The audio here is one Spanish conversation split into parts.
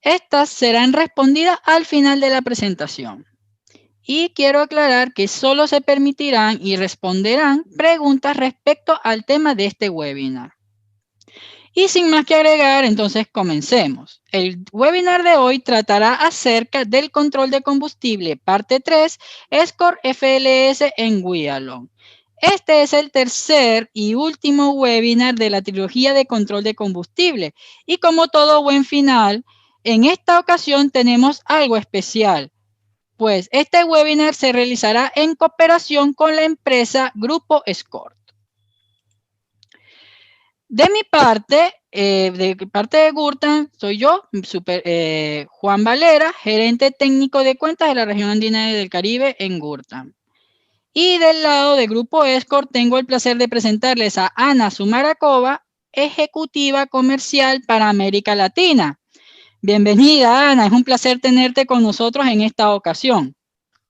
Estas serán respondidas al final de la presentación. Y quiero aclarar que solo se permitirán y responderán preguntas respecto al tema de este webinar. Y sin más que agregar, entonces comencemos. El webinar de hoy tratará acerca del control de combustible, parte 3, Escort FLS en Wialong. Este es el tercer y último webinar de la trilogía de control de combustible. Y como todo buen final, en esta ocasión tenemos algo especial. Pues este webinar se realizará en cooperación con la empresa Grupo Escort. De mi parte, de parte de Gurtan, soy yo, Juan Valera, gerente técnico de cuentas de la región andina del Caribe en Gurtan. Y del lado de Grupo Escort tengo el placer de presentarles a Ana Sumaracova, ejecutiva comercial para América Latina. Bienvenida, Ana, es un placer tenerte con nosotros en esta ocasión.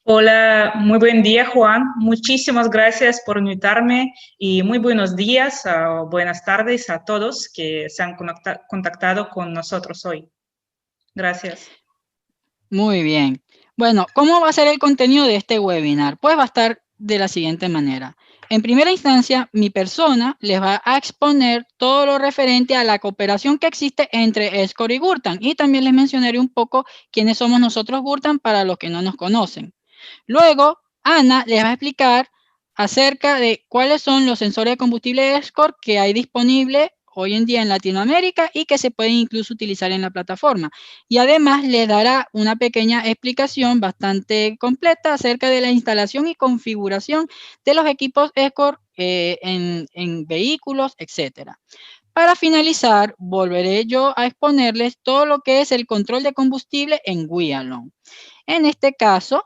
Hola, muy buen día, Juan. Muchísimas gracias por invitarme y muy buenos días o buenas tardes a todos que se han contactado con nosotros hoy. Gracias. Muy bien. Bueno, ¿cómo va a ser el contenido de este webinar? Pues va a estar de la siguiente manera. En primera instancia, mi persona les va a exponer todo lo referente a la cooperación que existe entre Escort y Gurtan. Y también les mencionaré un poco quiénes somos nosotros Gurtan para los que no nos conocen. Luego, Ana les va a explicar acerca de cuáles son los sensores de combustible Escort que hay disponible hoy en día en Latinoamérica y que se pueden incluso utilizar en la plataforma. Y además le dará una pequeña explicación bastante completa acerca de la instalación y configuración de los equipos Escort en vehículos, etcétera. Para finalizar, volveré yo a exponerles todo lo que es el control de combustible en Wialong. En este caso,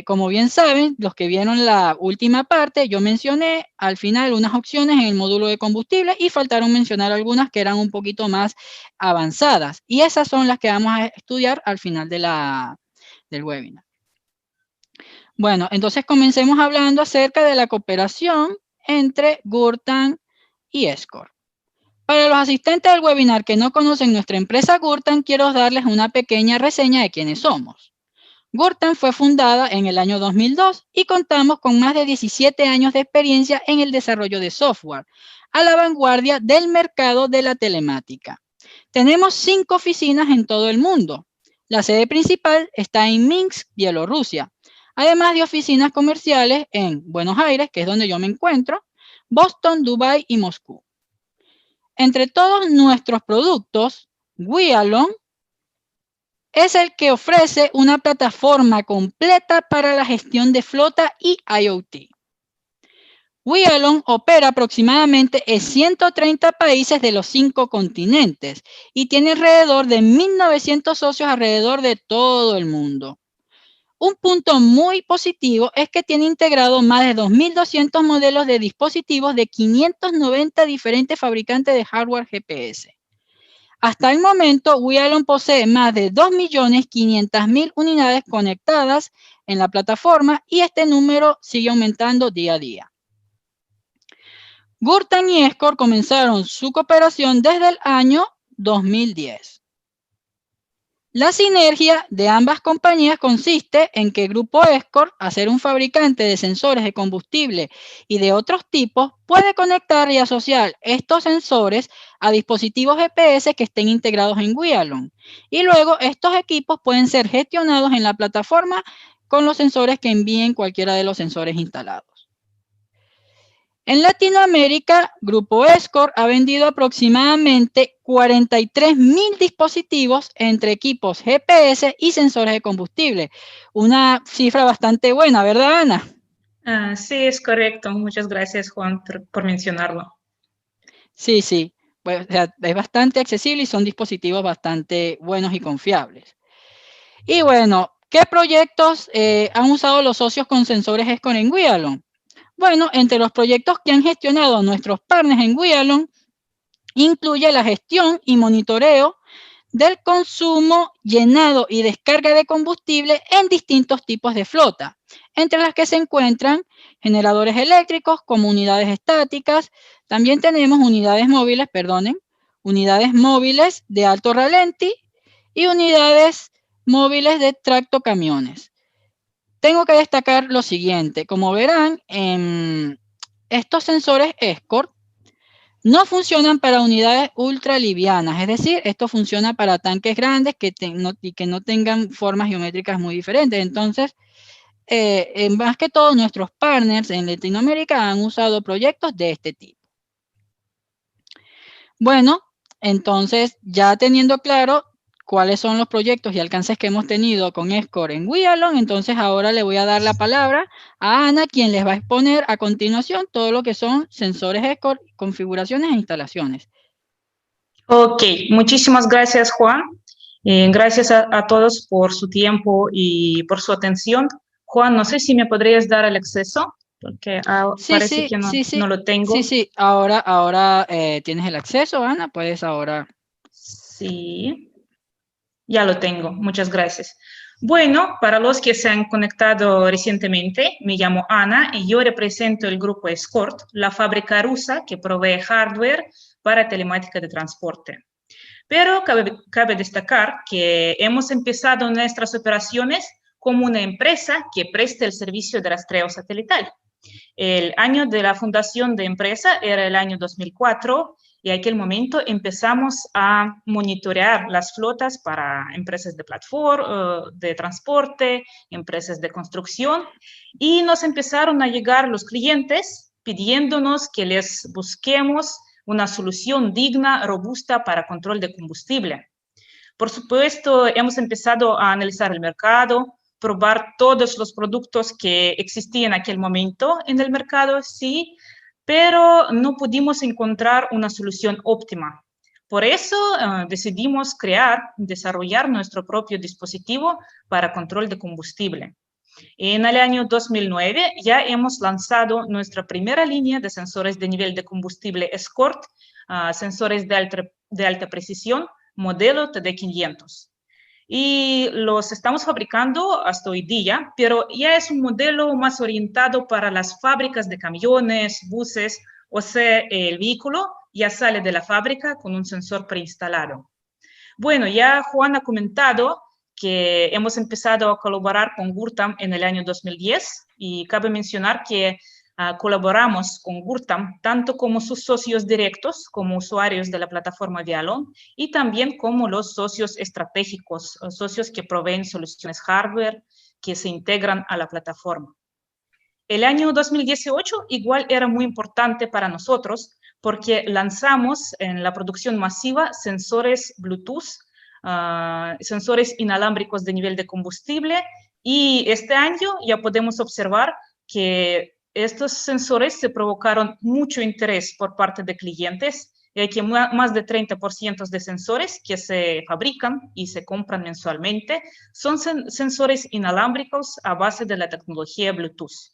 como bien saben, los que vieron la última parte, yo mencioné al final unas opciones en el módulo de combustible y faltaron mencionar algunas que eran un poquito más avanzadas. Y esas son las que vamos a estudiar al final del webinar. Bueno, entonces comencemos hablando acerca de la cooperación entre Gurtan y Escort. Para los asistentes del webinar que no conocen nuestra empresa Gurtan, quiero darles una pequeña reseña de quiénes somos. Gurtan fue fundada en el año 2002 y contamos con más de 17 años de experiencia en el desarrollo de software, a la vanguardia del mercado de la telemática. Tenemos 5 oficinas en todo el mundo. La sede principal está en Minsk, Bielorrusia, además de oficinas comerciales en Buenos Aires, que es donde yo me encuentro, Boston, Dubái y Moscú. Entre todos nuestros productos, Wialong es el que ofrece una plataforma completa para la gestión de flota y IoT. Wialong opera aproximadamente en 130 países de los 5 continentes y tiene alrededor de 1.900 socios alrededor de todo el mundo. Un punto muy positivo es que tiene integrado más de 2.200 modelos de dispositivos de 590 diferentes fabricantes de hardware GPS. Hasta el momento, Wialong posee más de 2.500.000 unidades conectadas en la plataforma y este número sigue aumentando día a día. Gurtan y Escort comenzaron su cooperación desde el año 2010. La sinergia de ambas compañías consiste en que Grupo Escort, al ser un fabricante de sensores de combustible y de otros tipos, puede conectar y asociar estos sensores a dispositivos GPS que estén integrados en Wialong. Y luego estos equipos pueden ser gestionados en la plataforma con los sensores que envíen cualquiera de los sensores instalados. En Latinoamérica, Grupo Escort ha vendido aproximadamente 43.000 dispositivos entre equipos GPS y sensores de combustible. Una cifra bastante buena, ¿verdad, Ana? Sí, es correcto. Muchas gracias, Juan, por mencionarlo. Sí, sí. Pues, o sea, es bastante accesible y son dispositivos bastante buenos y confiables. Y bueno, ¿qué proyectos han usado los socios con sensores Escort en Wialong? Bueno, entre los proyectos que han gestionado nuestros partners en Wialong, incluye la gestión y monitoreo del consumo, llenado y descarga de combustible en distintos tipos de flota, entre las que se encuentran generadores eléctricos como unidades estáticas. También tenemos unidades móviles de alto ralenti y unidades móviles de tractocamiones. Tengo que destacar lo siguiente. Como verán, estos sensores Escort no funcionan para unidades ultra livianas, es decir, esto funciona para tanques grandes y que no tengan formas geométricas muy diferentes. Entonces, más que todo, nuestros partners en Latinoamérica han usado proyectos de este tipo. Bueno, entonces, ya teniendo claro cuáles son los proyectos y alcances que hemos tenido con Escort en WIALON, entonces ahora le voy a dar la palabra a Ana, quien les va a exponer a continuación todo lo que son sensores Escort, configuraciones e instalaciones. Ok, muchísimas gracias, Juan. Gracias a todos por su tiempo y por su atención. Juan, no sé si me podrías dar el acceso, porque parece que no lo tengo. Sí, ahora tienes el acceso, Ana, puedes ahora. Sí, ya lo tengo, muchas gracias. Bueno, para los que se han conectado recientemente, me llamo Ana y yo represento el grupo Escort, la fábrica rusa que provee hardware para telemática de transporte. Pero cabe destacar que hemos empezado nuestras operaciones como una empresa que presta el servicio de rastreo satelital. El año de la fundación de empresa era el año 2004 y en aquel momento empezamos a monitorear las flotas para empresas de plataforma, de transporte, empresas de construcción y nos empezaron a llegar los clientes pidiéndonos que les busquemos una solución digna, robusta para control de combustible. Por supuesto, hemos empezado a analizar el mercado, probar todos los productos que existían en aquel momento en el mercado, sí, pero no pudimos encontrar una solución óptima. Por eso decidimos desarrollar nuestro propio dispositivo para control de combustible. En el año 2009 ya hemos lanzado nuestra primera línea de sensores de nivel de combustible Escort, sensores de alta precisión, modelo TD500. Y los estamos fabricando hasta hoy día, pero ya es un modelo más orientado para las fábricas de camiones, buses, o sea, el vehículo ya sale de la fábrica con un sensor preinstalado. Bueno, ya Juan ha comentado que hemos empezado a colaborar con Gurtam en el año 2010 y cabe mencionar que colaboramos con Gurtam tanto como sus socios directos, como usuarios de la plataforma WIALON, y también como los socios estratégicos, socios que proveen soluciones hardware que se integran a la plataforma. El año 2018 igual era muy importante para nosotros porque lanzamos en la producción masiva sensores Bluetooth, sensores inalámbricos de nivel de combustible, y este año ya podemos observar que estos sensores se provocaron mucho interés por parte de clientes, ya que más de 30% de sensores que se fabrican y se compran mensualmente son sensores inalámbricos a base de la tecnología Bluetooth.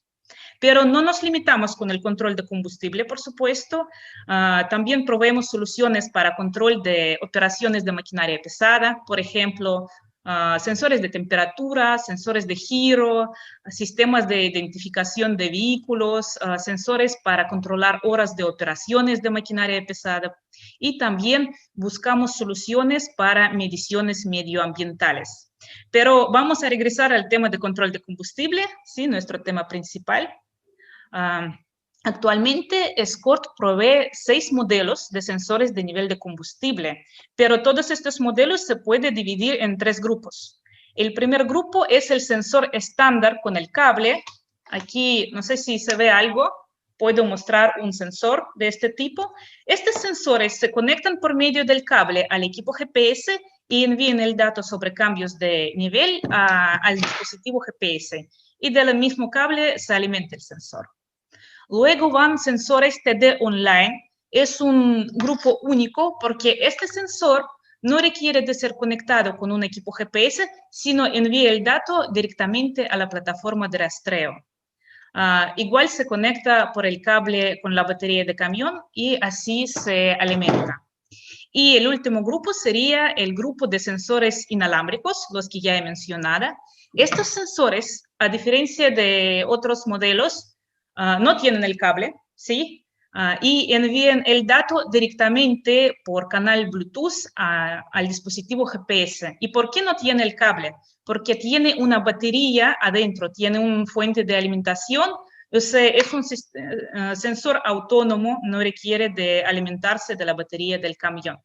Pero no nos limitamos con el control de combustible, por supuesto. También proveemos soluciones para control de operaciones de maquinaria pesada, por ejemplo, sensores de temperatura, sensores de giro, sistemas de identificación de vehículos, sensores para controlar horas de operaciones de maquinaria pesada. Y también buscamos soluciones para mediciones medioambientales. Pero vamos a regresar al tema de control de combustible, ¿sí? Nuestro tema principal. Actualmente, Escort provee 6 modelos de sensores de nivel de combustible, pero todos estos modelos se pueden dividir en 3 grupos. El primer grupo es el sensor estándar con el cable. Aquí, no sé si se ve algo, puedo mostrar un sensor de este tipo. Estos sensores se conectan por medio del cable al equipo GPS y envían el dato sobre cambios de nivel al dispositivo GPS. Y del mismo cable se alimenta el sensor. Luego van sensores TD Online. Es un grupo único porque este sensor no requiere de ser conectado con un equipo GPS, sino envía el dato directamente a la plataforma de rastreo. Igual se conecta por el cable con la batería de camión y así se alimenta. Y el último grupo sería el grupo de sensores inalámbricos, los que ya he mencionado. Estos sensores, a diferencia de otros modelos, no tienen el cable, ¿sí? y envían el dato directamente por canal Bluetooth al dispositivo GPS. ¿Y por qué no tiene el cable? Porque tiene una batería adentro, tiene una fuente de alimentación, o sea, es un sensor autónomo, no requiere de alimentarse de la batería del camión.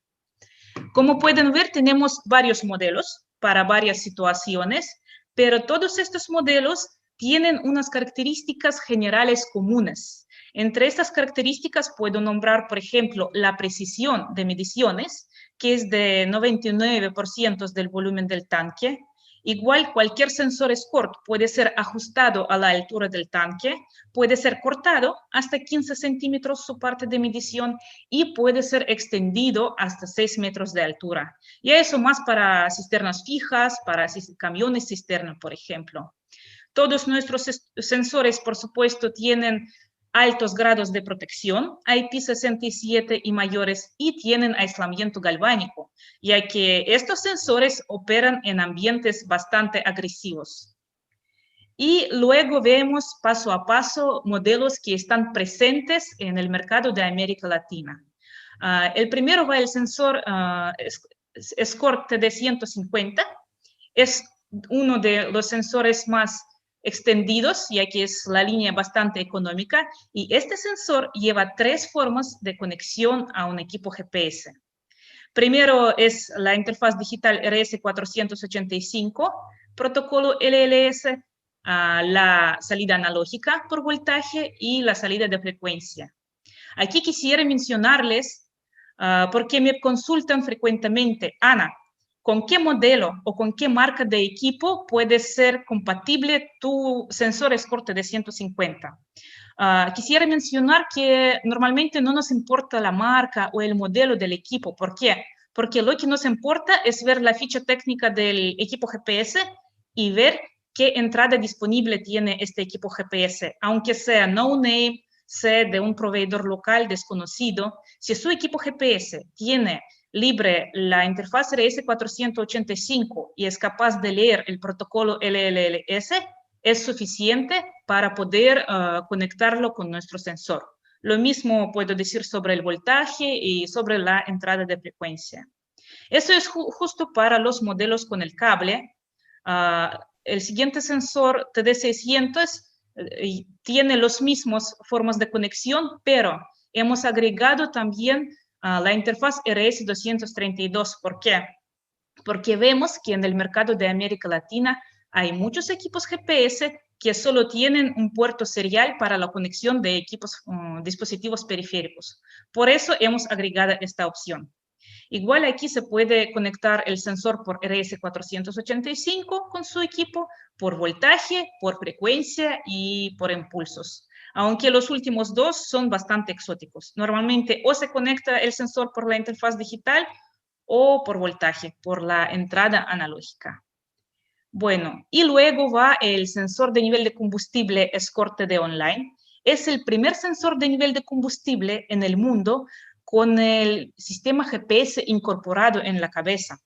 Como pueden ver, tenemos varios modelos para varias situaciones, pero todos estos modelos tienen unas características generales comunes. Entre estas características puedo nombrar, por ejemplo, la precisión de mediciones, que es de 99% del volumen del tanque. Igual, cualquier sensor Escort puede ser ajustado a la altura del tanque, puede ser cortado hasta 15 centímetros su parte de medición y puede ser extendido hasta 6 metros de altura. Y eso más para cisternas fijas, para camiones cisterna, por ejemplo. Todos nuestros sensores, por supuesto, tienen altos grados de protección, IP67 y mayores, y tienen aislamiento galvánico, ya que estos sensores operan en ambientes bastante agresivos. Y luego vemos paso a paso modelos que están presentes en el mercado de América Latina. El primero va el sensor Escort TD150. Es uno de los sensores más extendidos, ya que es la línea bastante económica, y este sensor lleva 3 formas de conexión a un equipo GPS. Primero es la interfaz digital RS485, protocolo LLS, la salida analógica por voltaje y la salida de frecuencia. Aquí quisiera mencionarles, porque me consultan frecuentemente, Ana, ¿con qué modelo o con qué marca de equipo puede ser compatible tu sensor Escort de 150? Quisiera mencionar que normalmente no nos importa la marca o el modelo del equipo. ¿Por qué? Porque lo que nos importa es ver la ficha técnica del equipo GPS y ver qué entrada disponible tiene este equipo GPS, aunque sea no name, sea de un proveedor local desconocido. Si su equipo GPS tiene libre la interfaz RS485 y es capaz de leer el protocolo LLS, es suficiente para poder conectarlo con nuestro sensor. Lo mismo puedo decir sobre el voltaje y sobre la entrada de frecuencia. Eso es justo para los modelos con el cable. El siguiente sensor TD600 tiene las mismas formas de conexión, pero hemos agregado también la interfaz RS232. ¿Por qué? Porque vemos que en el mercado de América Latina hay muchos equipos GPS que solo tienen un puerto serial para la conexión de dispositivos periféricos. Por eso hemos agregado esta opción. Igual aquí se puede conectar el sensor por RS485 con su equipo, por voltaje, por frecuencia y por impulsos. Aunque los últimos dos son bastante exóticos. Normalmente o se conecta el sensor por la interfaz digital o por voltaje, por la entrada analógica. Bueno, y luego va el sensor de nivel de combustible Escort TD Online. Es el primer sensor de nivel de combustible en el mundo con el sistema GPS incorporado en la cabeza.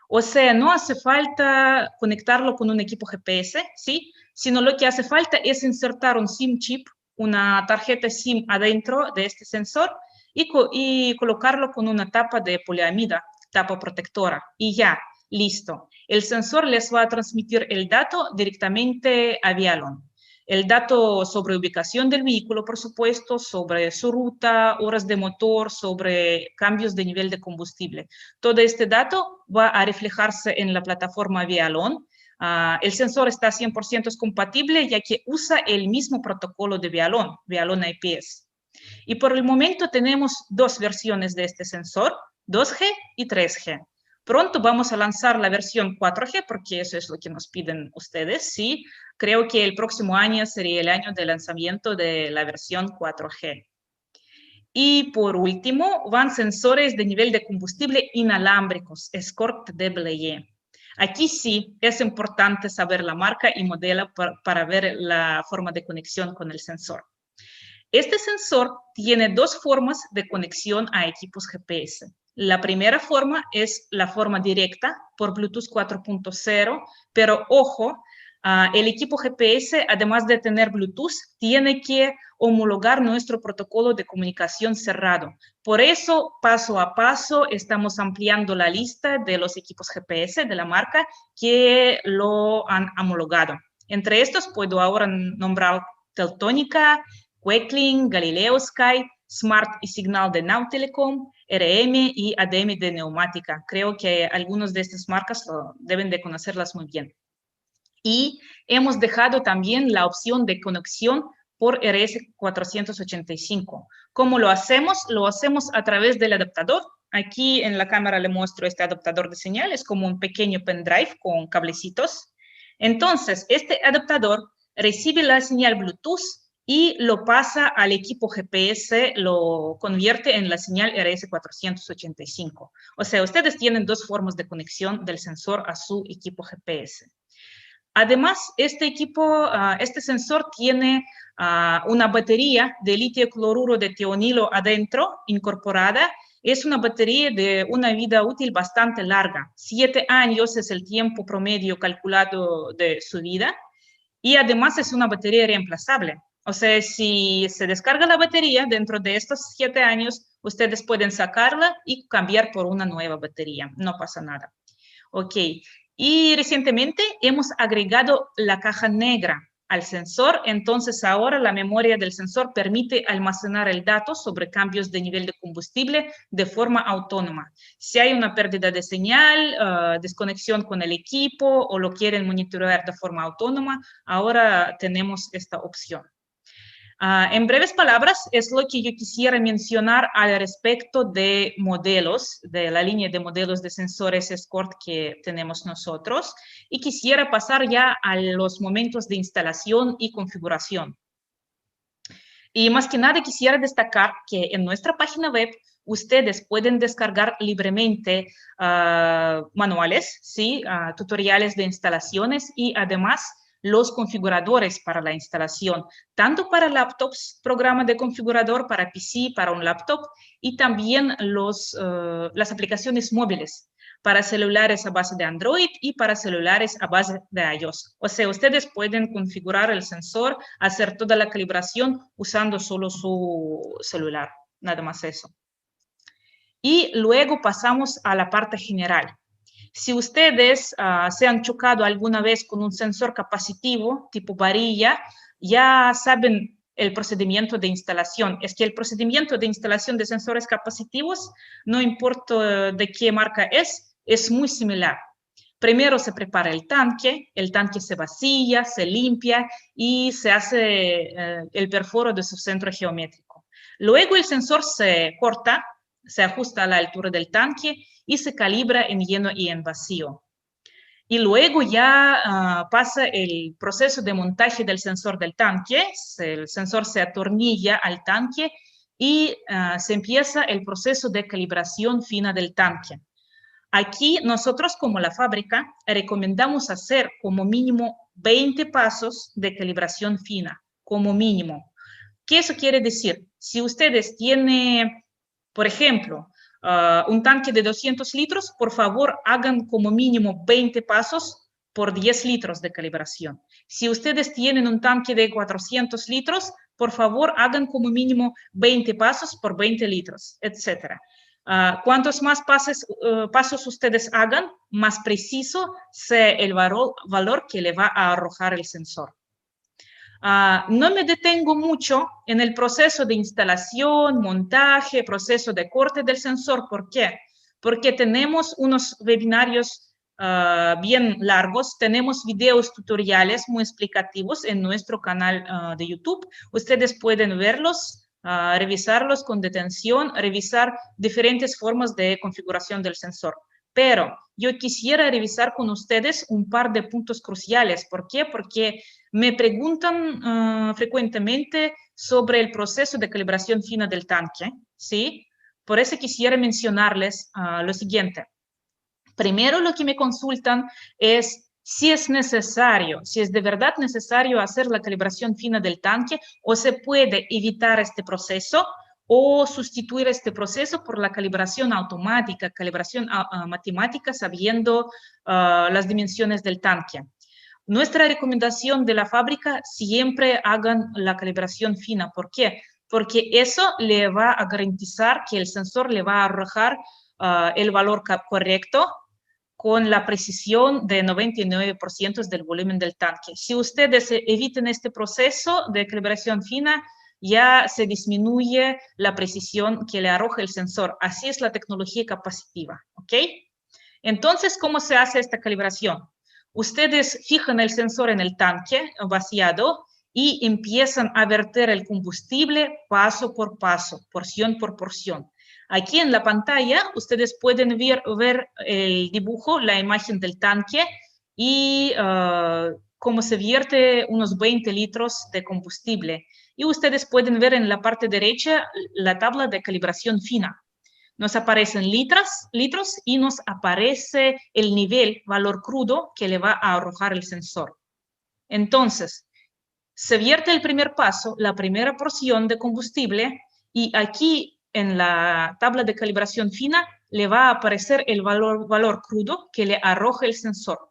O sea, no hace falta conectarlo con un equipo GPS, ¿sí? Sino lo que hace falta es insertar un SIM chip, una tarjeta SIM adentro de este sensor y colocarlo con una tapa de poliamida, tapa protectora, y ya, listo. El sensor les va a transmitir el dato directamente a Vialon. El dato sobre ubicación del vehículo, por supuesto, sobre su ruta, horas de motor, sobre cambios de nivel de combustible. Todo este dato va a reflejarse en la plataforma Vialon. El sensor está 100% compatible ya que usa el mismo protocolo de Vialon, Vialon IPS. Y por el momento tenemos 2 versiones de este sensor, 2G y 3G. Pronto vamos a lanzar la versión 4G porque eso es lo que nos piden ustedes, ¿sí? Creo que el próximo año sería el año de lanzamiento de la versión 4G. Y por último, van sensores de nivel de combustible inalámbricos, Escort TD-BLE. Aquí sí es importante saber la marca y modelo para ver la forma de conexión con el sensor. Este sensor tiene 2 formas de conexión a equipos GPS. La primera forma es la forma directa por Bluetooth 4.0, pero ojo, El equipo GPS, además de tener Bluetooth, tiene que homologar nuestro protocolo de comunicación cerrado. Por eso, paso a paso, estamos ampliando la lista de los equipos GPS de la marca que lo han homologado. Entre estos, puedo ahora nombrar Teltónica, Quecling, Galileo Sky, Smart y Signal de Now Telecom, RM y ADM de Neumática. Creo que algunas de estas marcas deben de conocerlas muy bien. Y hemos dejado también la opción de conexión por RS485. ¿Cómo lo hacemos? Lo hacemos a través del adaptador. Aquí en la cámara le muestro este adaptador de señal. Es como un pequeño pendrive con cablecitos. Entonces, este adaptador recibe la señal Bluetooth y lo pasa al equipo GPS, lo convierte en la señal RS485. O sea, ustedes tienen dos formas de conexión del sensor a su equipo GPS. Además, este sensor tiene una batería de litio cloruro de tionilo adentro, incorporada. Es una batería de una vida útil bastante larga. 7 años es el tiempo promedio calculado de su vida. Y además es una batería reemplazable. O sea, si se descarga la batería dentro de estos 7 años, ustedes pueden sacarla y cambiar por una nueva batería. No pasa nada. Ok. Y recientemente hemos agregado la caja negra al sensor, entonces ahora la memoria del sensor permite almacenar el dato sobre cambios de nivel de combustible de forma autónoma. Si hay una pérdida de señal, desconexión con el equipo o lo quieren monitorear de forma autónoma, ahora tenemos esta opción. En breves palabras, es lo que yo quisiera mencionar al respecto de modelos, de la línea de modelos de sensores Escort que tenemos nosotros, y quisiera pasar ya a los momentos de instalación y configuración. Y más que nada quisiera destacar que en nuestra página web ustedes pueden descargar libremente manuales, ¿sí? Tutoriales de instalaciones y además los configuradores para la instalación, tanto para laptops, programa de configurador para PC, para un laptop, y también las aplicaciones móviles para celulares a base de Android y para celulares a base de iOS. O sea, ustedes pueden configurar el sensor, hacer toda la calibración usando solo su celular, nada más eso. Y luego pasamos a la parte general. Si ustedes se han chocado alguna vez con un sensor capacitivo tipo varilla, ya saben el procedimiento de instalación. Es que el procedimiento de instalación de sensores capacitivos, no importa de qué marca es muy similar. Primero se prepara el tanque se vacía, se limpia y se hace el perforo de su centro geométrico. Luego el sensor se corta, se ajusta a la altura del tanque y se calibra en lleno y en vacío. Y luego ya pasa el proceso de montaje del sensor del tanque, el sensor se atornilla al tanque y se empieza el proceso de calibración fina del tanque. Aquí nosotros como la fábrica recomendamos hacer como mínimo 20 pasos de calibración fina, como mínimo. ¿Qué eso quiere decir? Si ustedes tienen, por ejemplo, un tanque de 200 litros, por favor hagan como mínimo 20 pasos por 10 litros de calibración. Si ustedes tienen un tanque de 400 litros, por favor hagan como mínimo 20 pasos por 20 litros, etc. Cuantos más pasos ustedes hagan, más preciso sea el valor que le va a arrojar el sensor. No me detengo mucho en el proceso de instalación, montaje, proceso de corte del sensor. ¿Por qué? Porque tenemos unos webinarios bien largos, tenemos videos tutoriales muy explicativos en nuestro canal de YouTube. Ustedes pueden verlos, revisarlos con detención, revisar diferentes formas de configuración del sensor. Pero yo quisiera revisar con ustedes un par de puntos cruciales. ¿Por qué? Porque me preguntan frecuentemente sobre el proceso de calibración fina del tanque, ¿sí? Por eso quisiera mencionarles lo siguiente. Primero, lo que me consultan es si es necesario, si es de verdad necesario hacer la calibración fina del tanque o se puede evitar este proceso o sustituir este proceso por la calibración automática, calibración matemática sabiendo las dimensiones del tanque. Nuestra recomendación de la fábrica, siempre hagan la calibración fina. ¿Por qué? Porque eso le va a garantizar que el sensor le va a arrojar el valor correcto con la precisión de 99% del volumen del tanque. Si ustedes eviten este proceso de calibración fina, ya se disminuye la precisión que le arroja el sensor. Así es la tecnología capacitiva, ¿ok? Entonces, ¿cómo se hace esta calibración? Ustedes fijan el sensor en el tanque vaciado y empiezan a verter el combustible paso por paso, porción por porción. Aquí en la pantalla ustedes pueden ver el dibujo, la imagen del tanque y cómo se vierte unos 20 litros de combustible. Y ustedes pueden ver en la parte derecha la tabla de calibración fina. Nos aparecen litros y nos aparece el nivel, valor crudo que le va a arrojar el sensor. Entonces, se vierte el primer paso, la primera porción de combustible, y aquí en la tabla de calibración fina le va a aparecer el valor crudo que le arroja el sensor.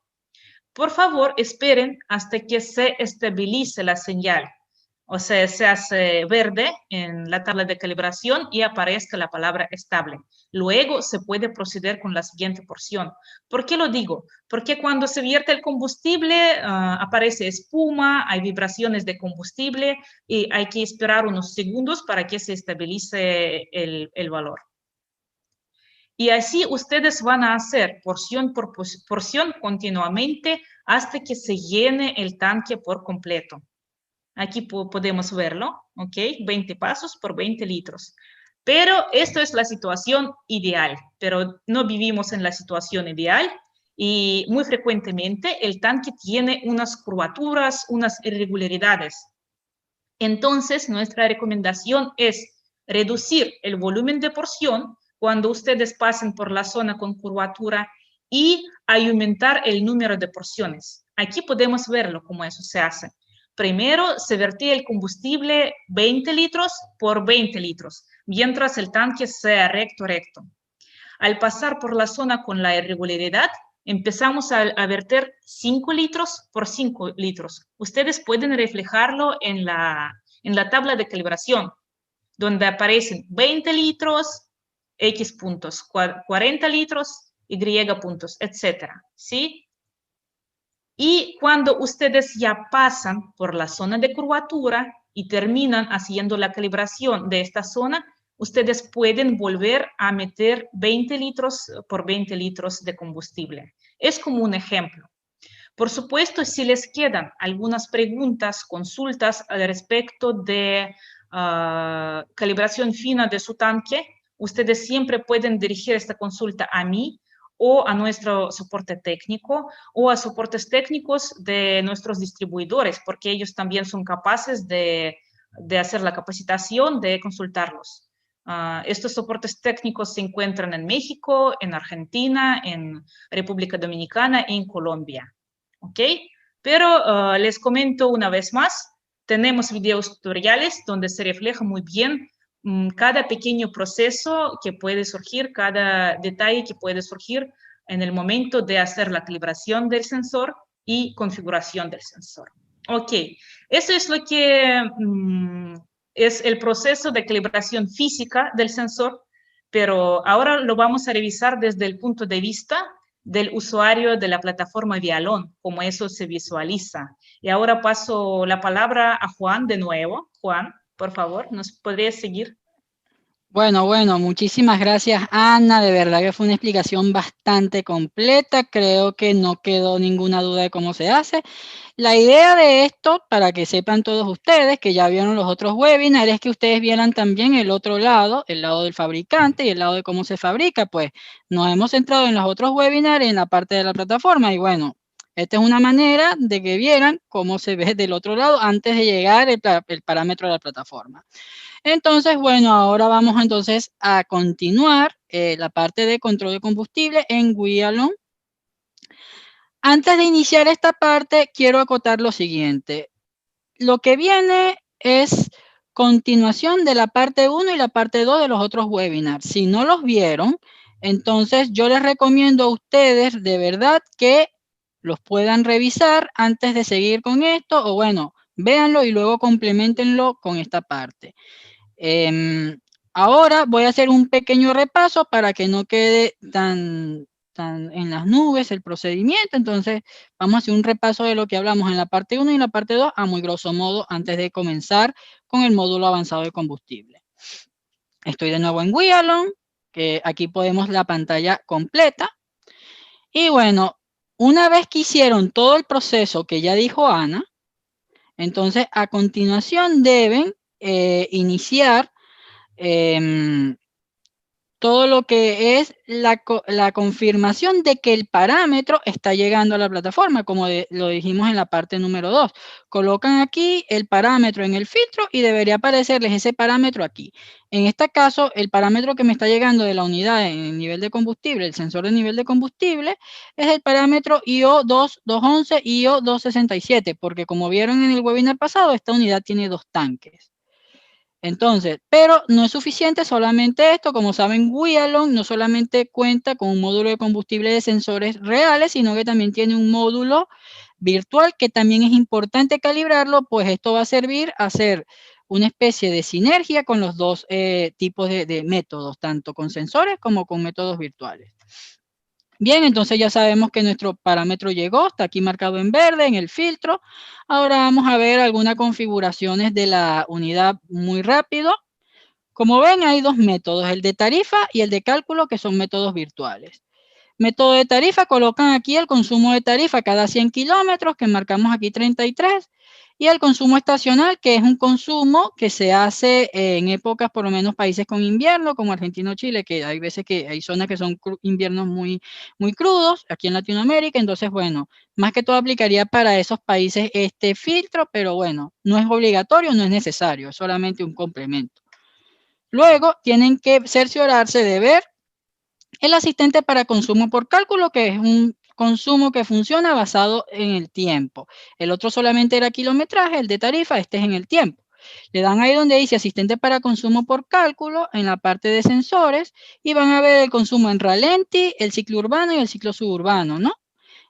Por favor, esperen hasta que se estabilice la señal. O sea, se hace verde en la tabla de calibración y aparezca la palabra estable. Luego se puede proceder con la siguiente porción. ¿Por qué lo digo? Porque cuando se vierte el combustible, aparece espuma, hay vibraciones de combustible y hay que esperar unos segundos para que se estabilice el valor. Y así ustedes van a hacer porción por porción continuamente hasta que se llene el tanque por completo. Aquí podemos verlo, ¿ok? 20 pasos por 20 litros. Pero esto es la situación ideal, pero no vivimos en la situación ideal y muy frecuentemente el tanque tiene unas curvaturas, unas irregularidades. Entonces, nuestra recomendación es reducir el volumen de porción cuando ustedes pasen por la zona con curvatura y aumentar el número de porciones. Aquí podemos verlo cómo eso se hace. Primero se vertía el combustible 20 litros por 20 litros, mientras el tanque sea recto. Al pasar por la zona con la irregularidad, empezamos a verter 5 litros por 5 litros. Ustedes pueden reflejarlo en la tabla de calibración, donde aparecen 20 litros, X puntos, 40 litros, Y puntos, etc. ¿Sí? Y cuando ustedes ya pasan por la zona de curvatura y terminan haciendo la calibración de esta zona, ustedes pueden volver a meter 20 litros por 20 litros de combustible. Es como un ejemplo. Por supuesto, si les quedan algunas preguntas, consultas al respecto de calibración fina de su tanque, ustedes siempre pueden dirigir esta consulta a mí o a nuestro soporte técnico o a soportes técnicos de nuestros distribuidores, porque ellos también son capaces de hacer la capacitación, de consultarlos. Estos soportes técnicos se encuentran en México, en Argentina, en República Dominicana y en Colombia. ¿Ok? Pero les comento una vez más, tenemos videos tutoriales donde se refleja muy bien cada pequeño proceso que puede surgir, cada detalle que puede surgir en el momento de hacer la calibración del sensor y configuración del sensor. Ok, eso es lo que es el proceso de calibración física del sensor, pero ahora lo vamos a revisar desde el punto de vista del usuario de la plataforma Vialon, cómo eso se visualiza. Y ahora paso la palabra a Juan de nuevo. Juan, por favor, ¿nos podrías seguir? Bueno, muchísimas gracias, Ana. De verdad que fue una explicación bastante completa. Creo que no quedó ninguna duda de cómo se hace. La idea de esto, para que sepan todos ustedes que ya vieron los otros webinars, es que ustedes vieran también el otro lado, el lado del fabricante y el lado de cómo se fabrica. Pues nos hemos centrado en los otros webinars, en la parte de la plataforma, y bueno, esta es una manera de que vieran cómo se ve del otro lado antes de llegar el parámetro de la plataforma. Entonces, bueno, ahora vamos entonces a continuar la parte de control de combustible en Vialon. Antes de iniciar esta parte, quiero acotar lo siguiente. Lo que viene es continuación de la parte 1 y la parte 2 de los otros webinars. Si no los vieron, entonces yo les recomiendo a ustedes de verdad que los puedan revisar antes de seguir con esto, o bueno, véanlo y luego complementenlo con esta parte. Ahora voy a hacer un pequeño repaso para que no quede tan en las nubes el procedimiento. Entonces vamos a hacer un repaso de lo que hablamos en la parte 1 y la parte 2 a muy grosso modo antes de comenzar con el módulo avanzado de combustible. Estoy de nuevo en Wialon, que aquí podemos la pantalla completa. Y bueno, una vez que hicieron todo el proceso que ya dijo Ana, entonces a continuación deben iniciar todo lo que es la confirmación de que el parámetro está llegando a la plataforma, como lo dijimos en la parte número 2. Colocan aquí el parámetro en el filtro y debería aparecerles ese parámetro aquí. En este caso, el parámetro que me está llegando de la unidad en el nivel de combustible, el sensor de nivel de combustible, es el parámetro IO2211 y IO267, porque como vieron en el webinar pasado, esta unidad tiene 2 tanques. Entonces, pero no es suficiente solamente esto. Como saben, Wialon no solamente cuenta con un módulo de combustible de sensores reales, sino que también tiene un módulo virtual que también es importante calibrarlo, pues esto va a servir a hacer una especie de sinergia con los dos tipos de métodos, tanto con sensores como con métodos virtuales. Bien, entonces ya sabemos que nuestro parámetro llegó, está aquí marcado en verde en el filtro. Ahora vamos a ver algunas configuraciones de la unidad muy rápido. Como ven, hay 2 métodos, el de tarifa y el de cálculo, que son métodos virtuales. Método de tarifa, colocan aquí el consumo de tarifa cada 100 kilómetros, que marcamos aquí 33, y el consumo estacional, que es un consumo que se hace en épocas, por lo menos países con invierno, como Argentina o Chile, que hay veces que hay zonas que son inviernos muy crudos, aquí en Latinoamérica. Entonces, bueno, más que todo aplicaría para esos países este filtro, pero bueno, no es obligatorio, no es necesario, es solamente un complemento. Luego, tienen que cerciorarse de ver el asistente para consumo por cálculo, que es un consumo que funciona basado en el tiempo. El otro solamente era kilometraje, el de tarifa, este es en el tiempo. Le dan ahí donde dice asistente para consumo por cálculo, en la parte de sensores, y van a ver el consumo en ralenti, el ciclo urbano y el ciclo suburbano, ¿no?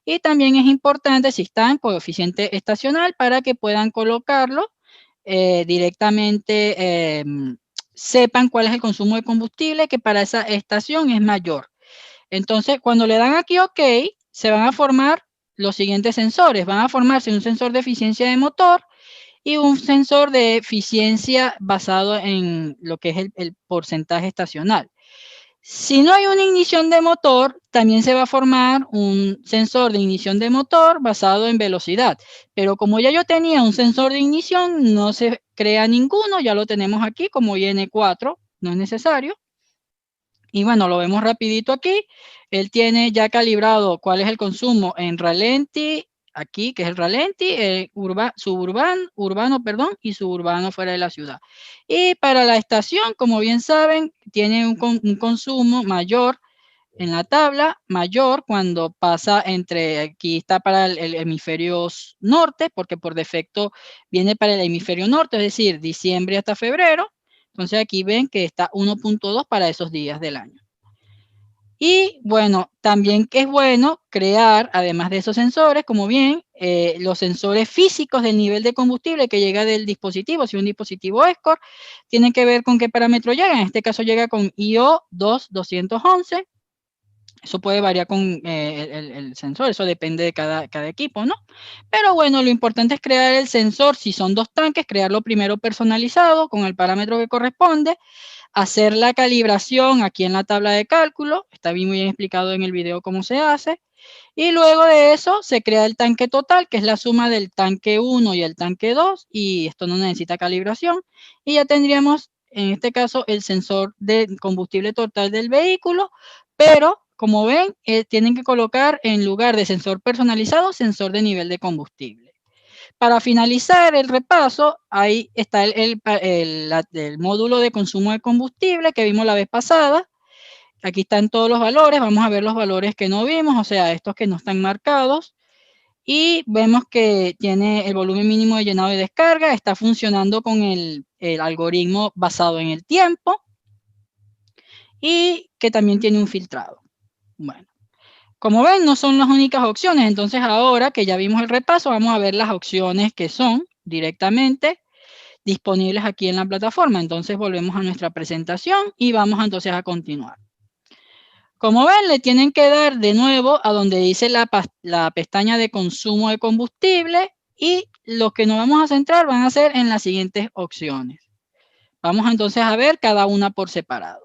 Y también es importante si está en coeficiente estacional para que puedan colocarlo directamente, sepan cuál es el consumo de combustible, que para esa estación es mayor. Entonces, cuando le dan aquí OK, se van a formar los siguientes sensores. Van a formarse un sensor de eficiencia de motor y un sensor de eficiencia basado en lo que es el porcentaje estacional. Si no hay una ignición de motor, también se va a formar un sensor de ignición de motor basado en velocidad. Pero como ya yo tenía un sensor de ignición, no se crea ninguno, ya lo tenemos aquí como IN4, no es necesario. Y bueno, lo vemos rapidito aquí. Él tiene ya calibrado cuál es el consumo en ralenti, aquí, que es el ralenti, urbano, perdón, y suburbano fuera de la ciudad. Y para la estación, como bien saben, tiene un consumo mayor en la tabla, mayor cuando pasa entre, aquí está para el hemisferio norte, porque por defecto viene para el hemisferio norte, es decir, diciembre hasta febrero. Entonces aquí ven que está 1.2 para esos días del año. Y bueno, también que es bueno crear, además de esos sensores, como bien, los sensores físicos del nivel de combustible que llega del dispositivo. Si un dispositivo ESCOR, tiene que ver con qué parámetro llega. En este caso llega con IO211. Eso puede variar con el sensor, eso depende de cada equipo, ¿no? Pero bueno, lo importante es crear el sensor. Si son 2 tanques, crearlo primero personalizado con el parámetro que corresponde, hacer la calibración aquí en la tabla de cálculo, está muy bien explicado en el video cómo se hace, y luego de eso se crea el tanque total, que es la suma del tanque 1 y el tanque 2, y esto no necesita calibración, y ya tendríamos en este caso el sensor de combustible total del vehículo, pero como ven, tienen que colocar en lugar de sensor personalizado, sensor de nivel de combustible. Para finalizar el repaso, ahí está el módulo de consumo de combustible que vimos la vez pasada. Aquí están todos los valores. Vamos a ver los valores que no vimos, o sea, estos que no están marcados. Y vemos que tiene el volumen mínimo de llenado y descarga. Está funcionando con el algoritmo basado en el tiempo. Y que también tiene un filtrado. Bueno. Como ven, no son las únicas opciones, entonces ahora que ya vimos el repaso, vamos a ver las opciones que son directamente disponibles aquí en la plataforma. Entonces volvemos a nuestra presentación y vamos entonces a continuar. Como ven, le tienen que dar de nuevo a donde dice la pestaña de consumo de combustible y los que nos vamos a centrar van a ser en las siguientes opciones. Vamos entonces a ver cada una por separado.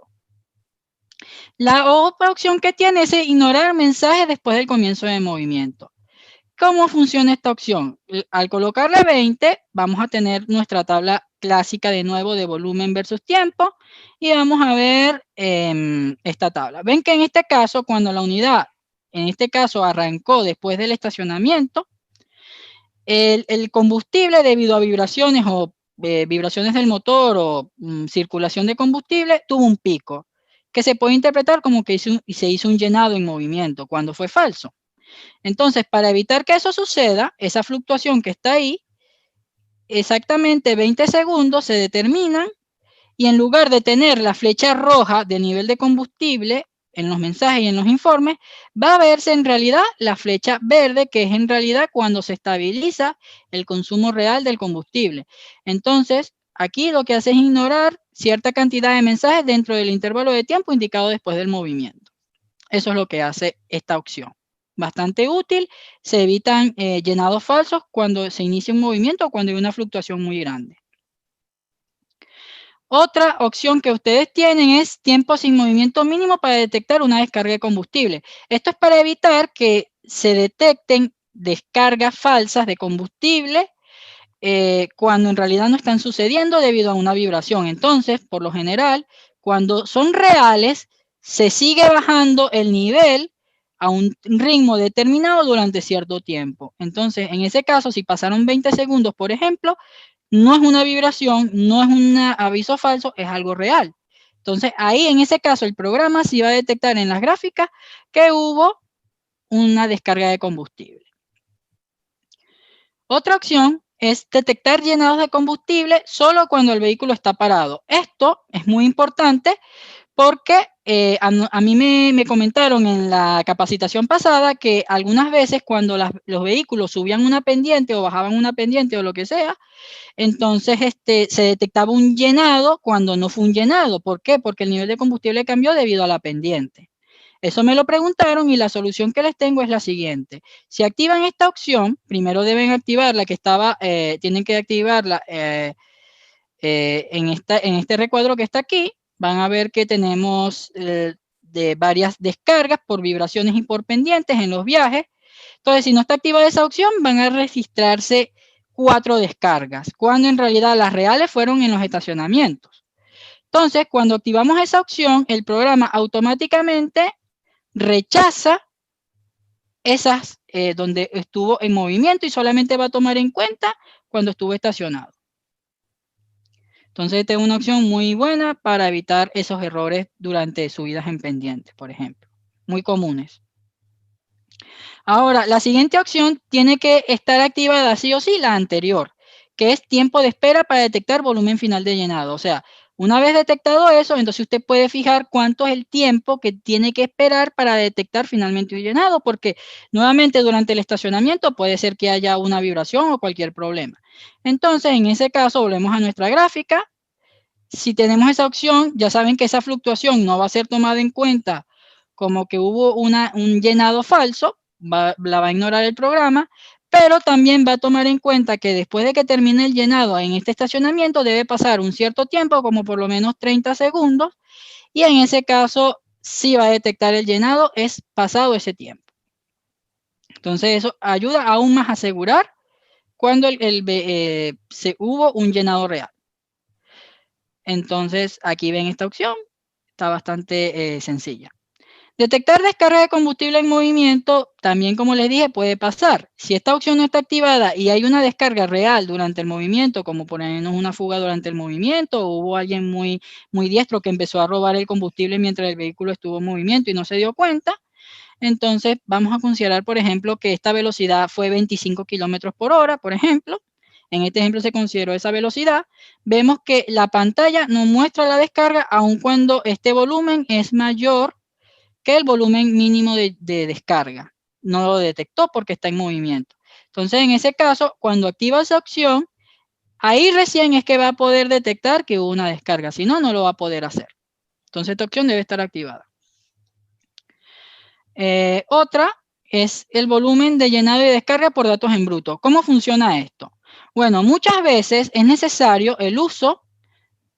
La otra opción que tiene es ignorar mensajes después del comienzo del movimiento. ¿Cómo funciona esta opción? Al colocarle 20, vamos a tener nuestra tabla clásica de nuevo de volumen versus tiempo y vamos a ver esta tabla. Ven que en este caso, cuando la unidad, en este caso, arrancó después del estacionamiento, el combustible debido a vibraciones o vibraciones del motor o circulación de combustible tuvo un pico que se puede interpretar como que se hizo un llenado en movimiento cuando fue falso. Entonces, para evitar que eso suceda, esa fluctuación que está ahí, exactamente 20 segundos se determinan y en lugar de tener la flecha roja de nivel de combustible en los mensajes y en los informes, va a verse en realidad la flecha verde, que es en realidad cuando se estabiliza el consumo real del combustible. Entonces, aquí lo que hace es ignorar cierta cantidad de mensajes dentro del intervalo de tiempo indicado después del movimiento. Eso es lo que hace esta opción. Bastante útil, se evitan llenados falsos cuando se inicia un movimiento o cuando hay una fluctuación muy grande. Otra opción que ustedes tienen es tiempo sin movimiento mínimo para detectar una descarga de combustible. Esto es para evitar que se detecten descargas falsas de combustible cuando en realidad no están sucediendo debido a una vibración. Entonces, por lo general, cuando son reales, se sigue bajando el nivel a un ritmo determinado durante cierto tiempo. Entonces, en ese caso, si pasaron 20 segundos, por ejemplo, no es una vibración, no es un aviso falso, es algo real. Entonces, ahí en ese caso, el programa sí va a detectar en las gráficas que hubo una descarga de combustible. Otra opción es detectar llenados de combustible solo cuando el vehículo está parado. Esto es muy importante porque a mí me comentaron en la capacitación pasada que algunas veces cuando los vehículos subían una pendiente o bajaban una pendiente o lo que sea, entonces se detectaba un llenado cuando no fue un llenado. ¿Por qué? Porque el nivel de combustible cambió debido a la pendiente. Eso me lo preguntaron y la solución que les tengo es la siguiente. Si activan esta opción, primero deben activarla que estaba, tienen que activarla en este recuadro que está aquí. Van a ver que tenemos de varias descargas por vibraciones y por pendientes en los viajes. Entonces, si no está activada esa opción, van a registrarse 4 descargas, cuando en realidad las reales fueron en los estacionamientos. Entonces, cuando activamos esa opción, el programa automáticamente rechaza esas donde estuvo en movimiento y solamente va a tomar en cuenta cuando estuvo estacionado. Entonces, esta es una opción muy buena para evitar esos errores durante subidas en pendientes, por ejemplo, muy comunes. Ahora, la siguiente opción tiene que estar activada sí o sí la anterior, que es tiempo de espera para detectar volumen final de llenado. O sea, una vez detectado eso, entonces usted puede fijar cuánto es el tiempo que tiene que esperar para detectar finalmente un llenado, porque nuevamente durante el estacionamiento puede ser que haya una vibración o cualquier problema. Entonces, en ese caso, volvemos a nuestra gráfica. Si tenemos esa opción, ya saben que esa fluctuación no va a ser tomada en cuenta como que hubo un llenado falso, la va a ignorar el programa, pero también va a tomar en cuenta que después de que termine el llenado en este estacionamiento debe pasar un cierto tiempo, como por lo menos 30 segundos, y en ese caso sí va a detectar el llenado, es pasado ese tiempo. Entonces eso ayuda aún más a asegurar cuando se hubo un llenado real. Entonces aquí ven esta opción, está bastante sencilla. Detectar descarga de combustible en movimiento, también como les dije, puede pasar. Si esta opción no está activada y hay una descarga real durante el movimiento, como ponernos una fuga durante el movimiento, o hubo alguien muy diestro que empezó a robar el combustible mientras el vehículo estuvo en movimiento y no se dio cuenta, entonces vamos a considerar, por ejemplo, que esta velocidad fue 25 kilómetros por hora, por ejemplo. En este ejemplo se consideró esa velocidad. Vemos que la pantalla no muestra la descarga, aun cuando este volumen es mayor que el volumen mínimo de descarga. No lo detectó porque está en movimiento. Entonces, en ese caso, cuando activa esa opción, ahí recién es que va a poder detectar que hubo una descarga. Si no, no lo va a poder hacer. Entonces, esta opción debe estar activada. Otra es el volumen de llenado y descarga por datos en bruto. ¿Cómo funciona esto? Bueno, muchas veces es necesario el uso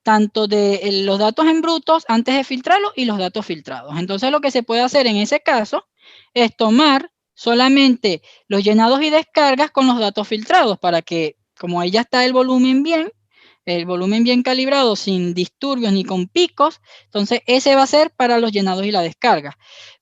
tanto de los datos en brutos antes de filtrarlos y los datos filtrados. Entonces, lo que se puede hacer en ese caso es tomar solamente los llenados y descargas con los datos filtrados para que, como ahí ya está el volumen bien calibrado, sin disturbios ni con picos, entonces ese va a ser para los llenados y la descarga.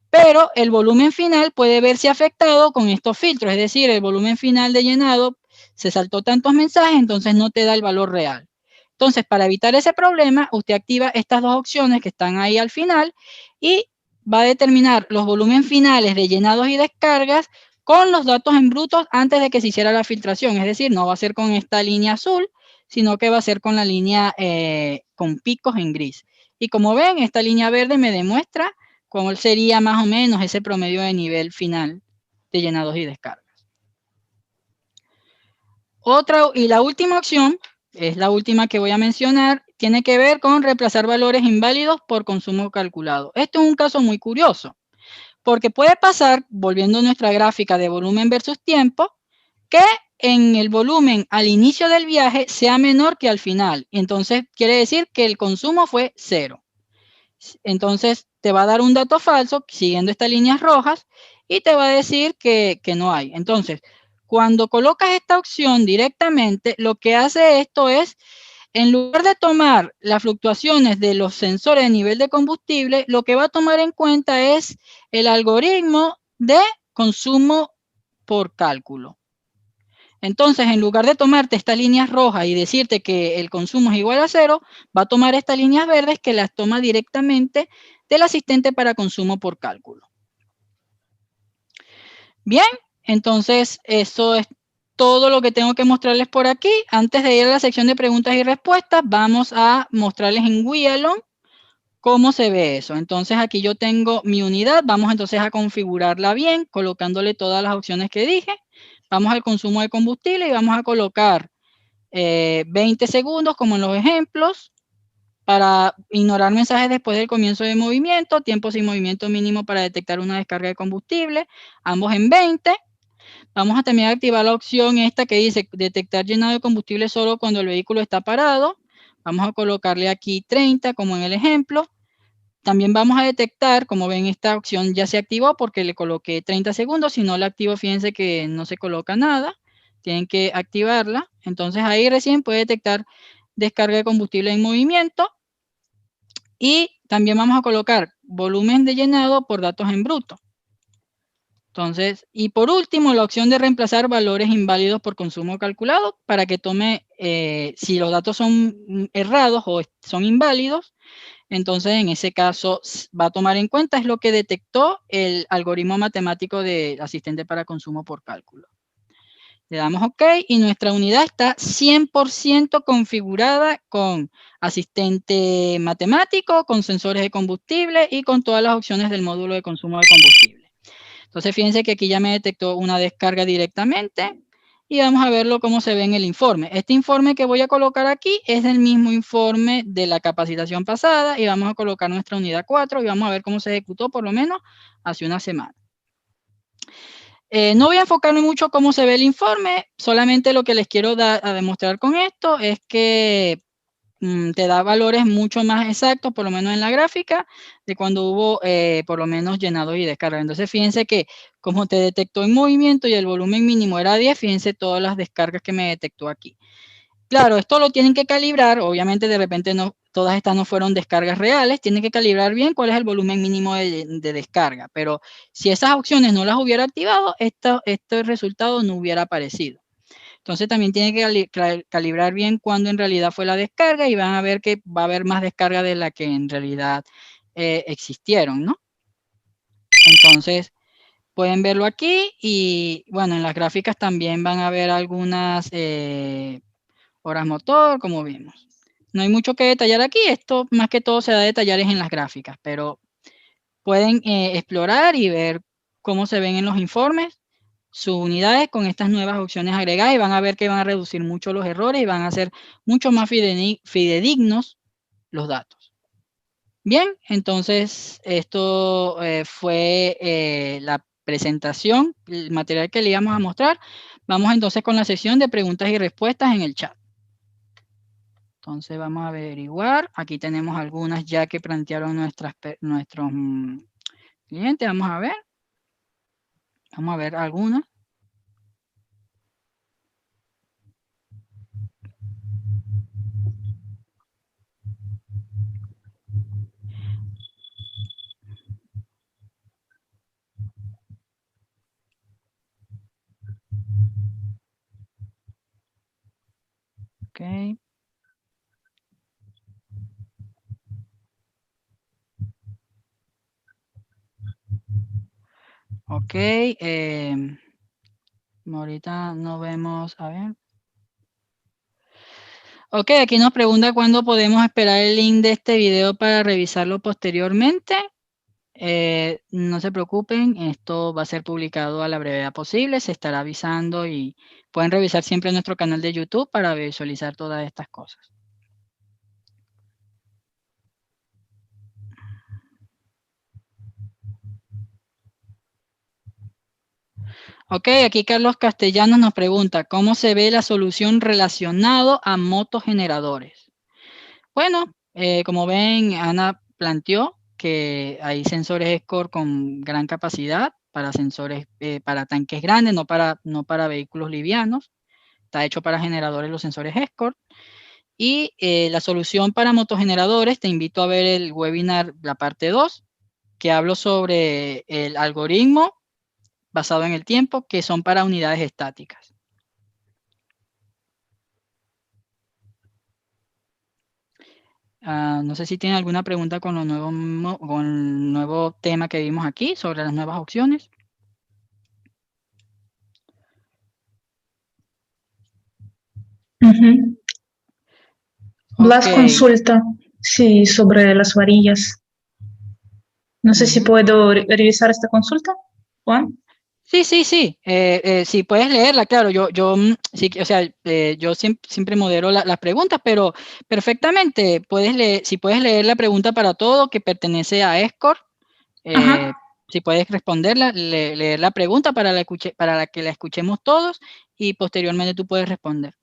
Pero el volumen final puede verse afectado con estos filtros, es decir, el volumen final de llenado se saltó tantos mensajes, entonces no te da el valor real. Entonces, para evitar ese problema, usted activa estas dos opciones que están ahí al final y va a determinar los volúmenes finales de llenados y descargas con los datos en brutos antes de que se hiciera la filtración. Es decir, no va a ser con esta línea azul, sino que va a ser con la línea con picos en gris. Y como ven, esta línea verde me demuestra cuál sería más o menos ese promedio de nivel final de llenados y descargas. Otra y la última opción, es la última que voy a mencionar, tiene que ver con reemplazar valores inválidos por consumo calculado. Esto es un caso muy curioso, porque puede pasar, volviendo a nuestra gráfica de volumen versus tiempo, que en el volumen al inicio del viaje sea menor que al final. Entonces, quiere decir que el consumo fue 0. Entonces, te va a dar un dato falso siguiendo estas líneas rojas y te va a decir que no hay. Entonces, cuando colocas esta opción directamente, lo que hace esto es, en lugar de tomar las fluctuaciones de los sensores de nivel de combustible, lo que va a tomar en cuenta es el algoritmo de consumo por cálculo. Entonces, en lugar de tomarte estas líneas rojas y decirte que el consumo es igual a 0, va a tomar estas líneas verdes que las toma directamente del asistente para consumo por cálculo. Bien, entonces eso es todo lo que tengo que mostrarles por aquí. Antes de ir a la sección de preguntas y respuestas, vamos a mostrarles en Wialon cómo se ve eso. Entonces aquí yo tengo mi unidad, vamos entonces a configurarla bien, colocándole todas las opciones que dije. Vamos al consumo de combustible y vamos a colocar 20 segundos como en los ejemplos para ignorar mensajes después del comienzo de movimiento, tiempo sin movimiento mínimo para detectar una descarga de combustible, ambos en 20. Vamos a también activar la opción esta que dice detectar llenado de combustible solo cuando el vehículo está parado. Vamos a colocarle aquí 30 como en el ejemplo. También vamos a detectar, como ven, esta opción ya se activó porque le coloqué 30 segundos. Si no la activo, fíjense que no se coloca nada. Tienen que activarla. Entonces ahí recién puede detectar descarga de combustible en movimiento. Y también vamos a colocar volumen de llenado por datos en bruto. Entonces, y por último, la opción de reemplazar valores inválidos por consumo calculado para que tome, si los datos son errados o son inválidos, entonces en ese caso va a tomar en cuenta es lo que detectó el algoritmo matemático del asistente para consumo por cálculo. Le damos OK y nuestra unidad está 100% configurada con asistente matemático, con sensores de combustible y con todas las opciones del módulo de consumo de combustible. Entonces, fíjense que aquí ya me detectó una descarga directamente y vamos a verlo cómo se ve en el informe. Este informe que voy a colocar aquí es el mismo informe de la capacitación pasada y vamos a colocar nuestra unidad 4 y vamos a ver cómo se ejecutó por lo menos hace una semana. No voy a enfocarme mucho cómo se ve el informe, solamente lo que les quiero a demostrar con esto es que te da valores mucho más exactos, por lo menos en la gráfica, de cuando hubo por lo menos llenados y descargas. Entonces, fíjense que como te detectó en movimiento y el volumen mínimo era 10, fíjense todas las descargas que me detectó aquí. Claro, esto lo tienen que calibrar, obviamente de repente no, todas estas no fueron descargas reales, tienen que calibrar bien cuál es el volumen mínimo de descarga, pero si esas opciones no las hubiera activado, este resultado no hubiera aparecido. Entonces también tiene que calibrar bien cuándo en realidad fue la descarga y van a ver que va a haber más descarga de la que en realidad existieron, ¿no? Entonces pueden verlo aquí y bueno, en las gráficas también van a ver algunas horas motor, como vimos. No hay mucho que detallar aquí, esto más que todo se da a detallar en las gráficas, pero pueden explorar y ver cómo se ven en los informes sus unidades con estas nuevas opciones agregadas y van a ver que van a reducir mucho los errores y van a ser mucho más fidedignos los datos. Bien, entonces esto fue la presentación, el material que le íbamos a mostrar. Vamos entonces con la sección de preguntas y respuestas en el chat. Entonces vamos a averiguar. Aquí tenemos algunas ya que plantearon nuestros clientes. Vamos a ver. Vamos a ver algunas. Ok. Ok. Ahorita no vemos. A ver. Ok, aquí nos pregunta cuándo podemos esperar el link de este video para revisarlo posteriormente. No se preocupen, esto va a ser publicado a la brevedad posible, se estará avisando y pueden revisar siempre nuestro canal de YouTube para visualizar todas estas cosas. Ok, aquí Carlos Castellanos nos pregunta, ¿cómo se ve la solución relacionado a motogeneradores? Bueno, como ven, Ana planteó que hay sensores ESCOR con gran capacidad para sensores, para tanques grandes, no para vehículos livianos. Está hecho para generadores los sensores ESCOR. Y la solución para motogeneradores, te invito a ver el webinar, la parte 2, que hablo sobre el algoritmo basado en el tiempo, que son para unidades estáticas. No sé si tienen alguna pregunta con el nuevo tema que vimos aquí sobre las nuevas opciones. Blas consulta, sí, sobre las varillas. No sé si puedo revisar esta consulta, Juan. Sí. Sí, puedes leerla, claro. Sí, o sea, yo siempre modero las preguntas, pero perfectamente puedes leer, si puedes leer la pregunta para todo que pertenece a ESCOR, si puedes responderla, leer la pregunta para que la escuchemos todos y posteriormente tú puedes responder.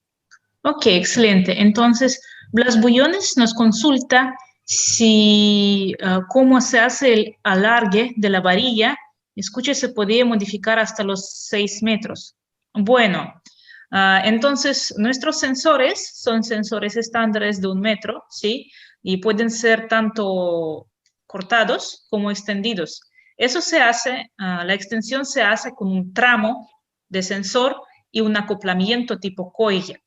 Ok, excelente. Entonces, Blas Bullones nos consulta si cómo se hace el alargue de la varilla. Escuche, se podía modificar hasta los 6 metros. Bueno, entonces nuestros sensores son sensores estándares de 1 metro, ¿sí? Y pueden ser tanto cortados como extendidos. Eso se hace, la extensión se hace con un tramo de sensor y un acoplamiento tipo Coiget.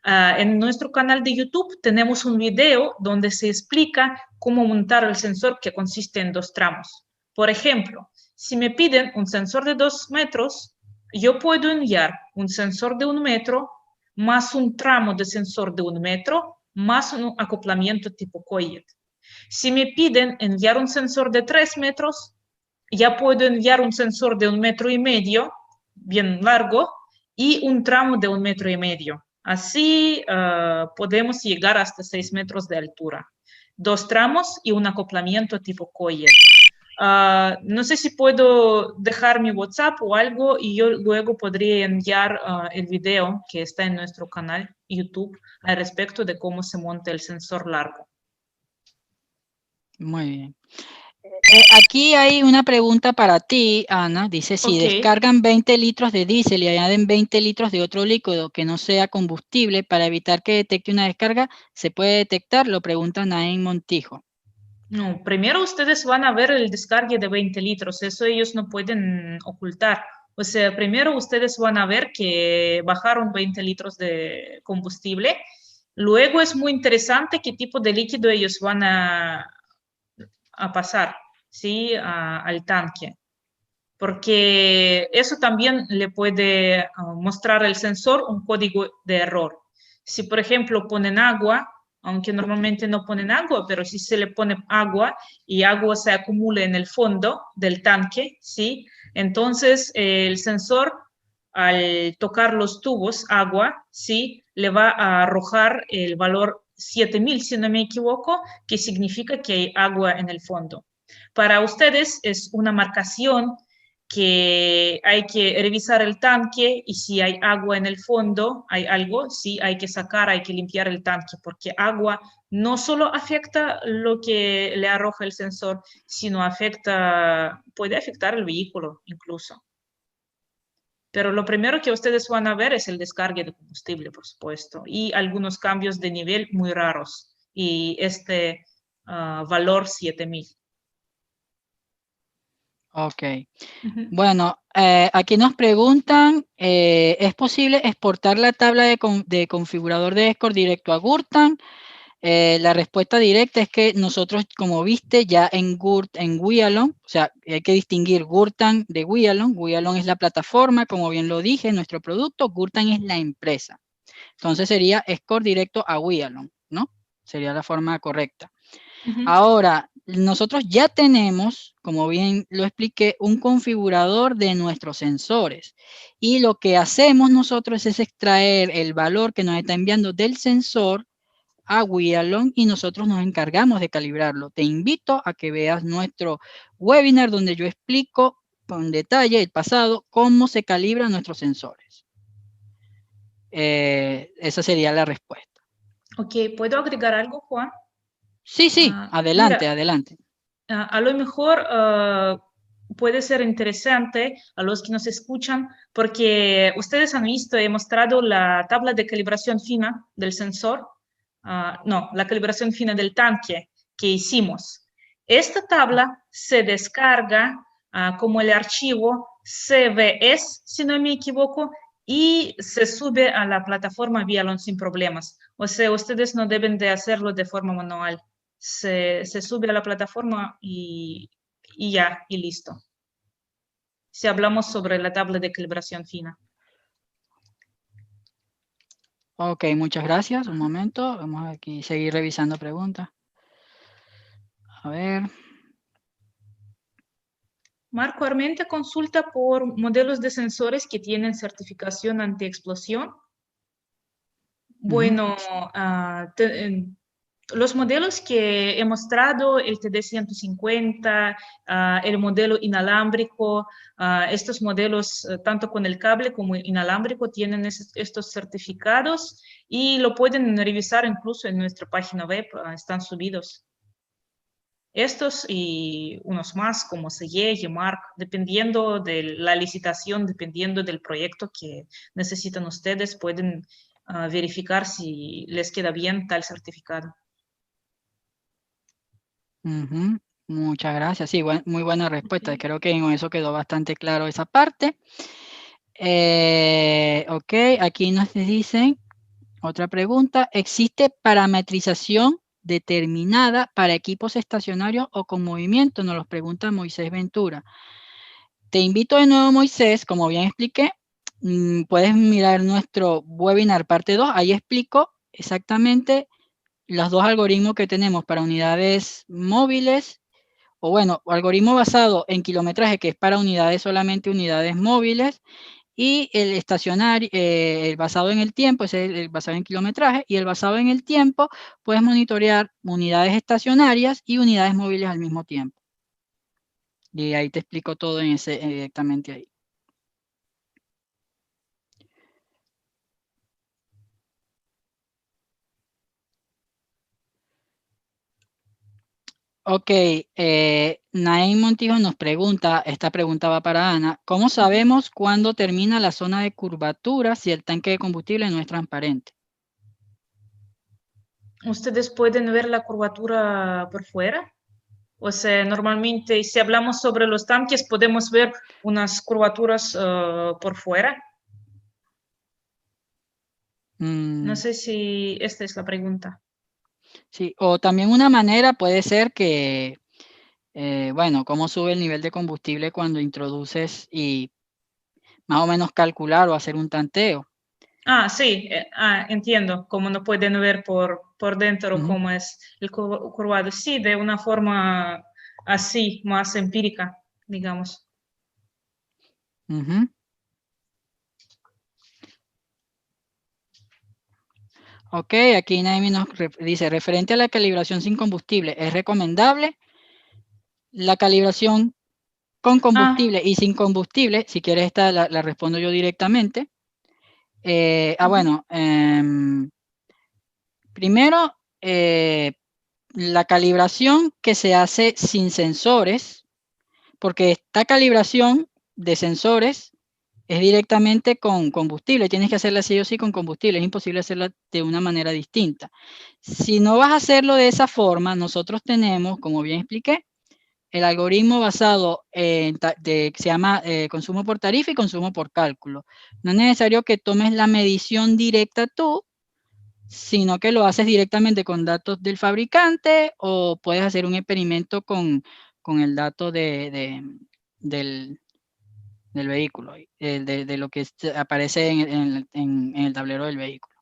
En nuestro canal de YouTube tenemos un video donde se explica cómo montar el sensor, que consiste en 2 tramos. Por ejemplo, si me piden un sensor de 2 metros, yo puedo enviar un sensor de 1 metro más un tramo de sensor de 1 metro más un acoplamiento tipo Coiget. Si me piden enviar un sensor de 3 metros, ya puedo enviar un sensor de 1,5 metros, bien largo, y un tramo de 1,5 metros. Así podemos llegar hasta 6 metros de altura. 2 tramos y un acoplamiento tipo Coiget. No sé si puedo dejar mi WhatsApp o algo y yo luego podría enviar el video que está en nuestro canal YouTube al respecto de cómo se monta el sensor largo. Muy bien. Aquí hay una pregunta para ti, Ana. Dice, si descargan 20 litros de diésel y añaden 20 litros de otro líquido que no sea combustible para evitar que detecte una descarga, ¿se puede detectar? Lo pregunta Nain Montijo. No, primero ustedes van a ver el descargue de 20 litros, eso ellos no pueden ocultar. O sea, primero ustedes van a ver que bajaron 20 litros de combustible. Luego es muy interesante qué tipo de líquido ellos van a pasar, ¿sí? Al tanque. Porque eso también le puede mostrar al sensor un código de error. Si, por ejemplo, ponen agua aunque normalmente no ponen agua, pero si se le pone agua y agua se acumula en el fondo del tanque, ¿sí? Entonces el sensor al tocar los tubos agua, ¿sí? Le va a arrojar el valor 7000, si no me equivoco, que significa que hay agua en el fondo. Para ustedes es una marcación que hay que revisar el tanque y si hay agua en el fondo, hay algo, sí, hay que sacar, hay que limpiar el tanque, porque agua no solo afecta lo que le arroja el sensor, sino puede afectar el vehículo incluso. Pero lo primero que ustedes van a ver es el descargue de combustible, por supuesto, y algunos cambios de nivel muy raros, y este valor 7000. Ok. Bueno, aquí nos preguntan, ¿es posible exportar la tabla de configurador de Escort directo a Gurtan? La respuesta directa es que nosotros, como viste, ya en Wialon, o sea, hay que distinguir Gurtan de Wialon. Wialon es la plataforma, como bien lo dije, nuestro producto. Gurtan es la empresa. Entonces sería Escort directo a Wialon, ¿no? Sería la forma correcta. Ahora, nosotros ya tenemos, como bien lo expliqué, un configurador de nuestros sensores. Y lo que hacemos nosotros es extraer el valor que nos está enviando del sensor a Wialon y nosotros nos encargamos de calibrarlo. Te invito a que veas nuestro webinar donde yo explico con detalle el pasado cómo se calibran nuestros sensores. Esa sería la respuesta. Ok, ¿puedo agregar algo, Juan? Sí, sí, adelante, Mira, adelante. a lo mejor puede ser interesante a los que nos escuchan porque ustedes han visto, he mostrado la tabla de calibración fina del sensor, no, la calibración fina del tanque que hicimos. Esta tabla se descarga como el archivo CVS, si no me equivoco, y se sube a la plataforma Wialon sin problemas. O sea, ustedes no deben de hacerlo de forma manual. Se sube a la plataforma y ya, y listo. Si hablamos sobre la tabla de calibración fina. Ok, muchas gracias. Un momento, vamos aquí a seguir revisando preguntas. A ver. Marco Armenta consulta por modelos de sensores que tienen certificación anti-explosión. Bueno, los modelos que he mostrado, el TD150, el modelo inalámbrico, estos modelos, tanto con el cable como inalámbrico, tienen estos certificados y lo pueden revisar incluso en nuestra página web, están subidos. Estos y unos más como CIE, GEMARC, dependiendo de la licitación, dependiendo del proyecto que necesitan ustedes, pueden verificar si les queda bien tal certificado. Muchas gracias. Sí, muy buena respuesta. Creo que en eso quedó bastante claro esa parte. Ok, aquí nos dicen otra pregunta. ¿Existe parametrización determinada para equipos estacionarios o con movimiento? Nos lo pregunta Moisés Ventura. Te invito de nuevo, Moisés, como bien expliqué, puedes mirar nuestro webinar parte 2. Ahí explico exactamente los dos algoritmos que tenemos para unidades móviles, o bueno, algoritmo basado en kilometraje, que es para unidades, solamente unidades móviles, y el estacionario, el basado en el tiempo, es el basado en kilometraje, y el basado en el tiempo, puedes monitorear unidades estacionarias y unidades móviles al mismo tiempo. Y ahí te explico todo en ese, directamente ahí. Ok, Naim Montijo nos pregunta, esta pregunta va para Ana, ¿cómo sabemos cuándo termina la zona de curvatura si el tanque de combustible no es transparente? ¿Ustedes pueden ver la curvatura por fuera? O sea, normalmente si hablamos sobre los tanques podemos ver unas curvaturas por fuera. No sé si esta es la pregunta. Sí, o también una manera puede ser que, bueno, cómo sube el nivel de combustible cuando introduces y más o menos calcular o hacer un tanteo. Sí, entiendo, cómo no pueden ver por dentro Ujú, cómo es el curvado. Sí, de una forma así, más empírica, digamos. ujú. Ok, aquí Naomi nos dice, referente a la calibración sin combustible, ¿es recomendable la calibración con Ah, combustible y sin combustible? Si quieres esta la respondo yo directamente. ujú. Bueno, primero, la calibración que se hace sin sensores, porque esta calibración de sensores es directamente con combustible, tienes que hacerla sí o sí con combustible, es imposible hacerla de una manera distinta. Si no vas a hacerlo de esa forma, nosotros tenemos, como bien expliqué, el algoritmo basado en que se llama consumo por tarifa y consumo por cálculo. No es necesario que tomes la medición directa tú, sino que lo haces directamente con datos del fabricante o puedes hacer un experimento con el dato del, del vehículo, de lo que aparece en el tablero del vehículo.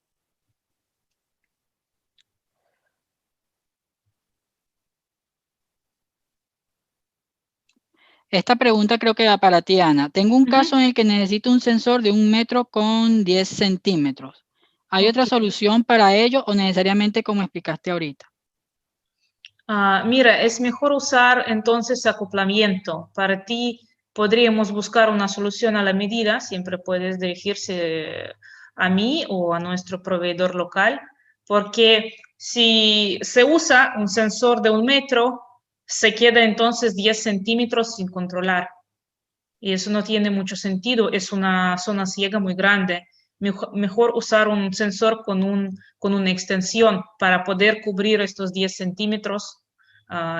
Esta pregunta creo que va para ti, Ana. Tengo un Ujú. caso en el que necesito un sensor de 1 metro con 10 centímetros. ¿Hay otra Ok. solución para ello o necesariamente como explicaste ahorita? Mira, es mejor usar entonces acoplamiento. Para ti podríamos buscar una solución a la medida. Siempre puedes dirigirse a mí o a nuestro proveedor local, porque si se usa un sensor de 1 metro, se queda entonces 10 centímetros sin controlar. Y eso no tiene mucho sentido. Es una zona ciega muy grande. Mejor usar un sensor con una extensión para poder cubrir estos 10 centímetros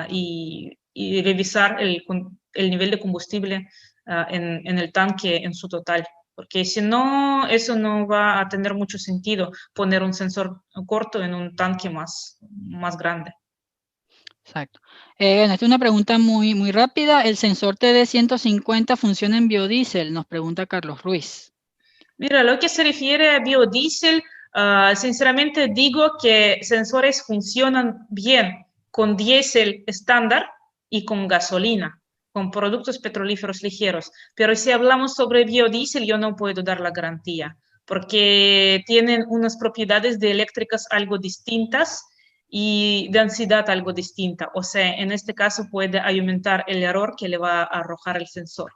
y revisar el nivel de combustible en el tanque en su total. Porque si no, eso no va a tener mucho sentido poner un sensor corto en un tanque más grande. Exacto. Bueno, esta es una pregunta muy rápida. ¿El sensor TD150 funciona en biodiesel? Nos pregunta Carlos Ruiz. Mira, lo que se refiere a biodiesel, sinceramente digo que sensores funcionan bien con diésel estándar y con gasolina, con productos petrolíferos ligeros. Pero si hablamos sobre biodiesel, yo no puedo dar la garantía, porque tienen unas propiedades de eléctricas algo distintas y densidad algo distinta. O sea, en este caso puede aumentar el error que le va a arrojar el sensor.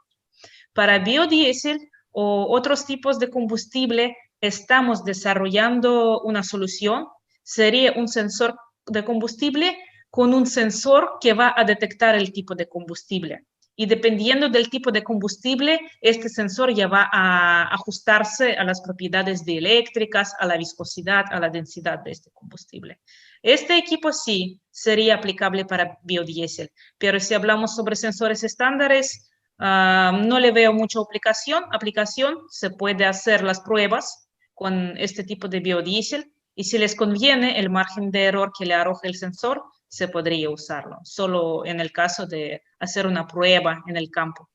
Para biodiesel o otros tipos de combustible, estamos desarrollando una solución. Sería un sensor de combustible con un sensor que va a detectar el tipo de combustible. Y dependiendo del tipo de combustible, este sensor ya va a ajustarse a las propiedades de eléctricas, a la viscosidad, a la densidad de este combustible. Este equipo sí sería aplicable para biodiesel, pero si hablamos sobre sensores estándares, no le veo mucha aplicación. Se puede hacer las pruebas con este tipo de biodiesel y si les conviene el margen de error que le arroja el sensor, se podría usarlo, solo en el caso de hacer una prueba en el campo.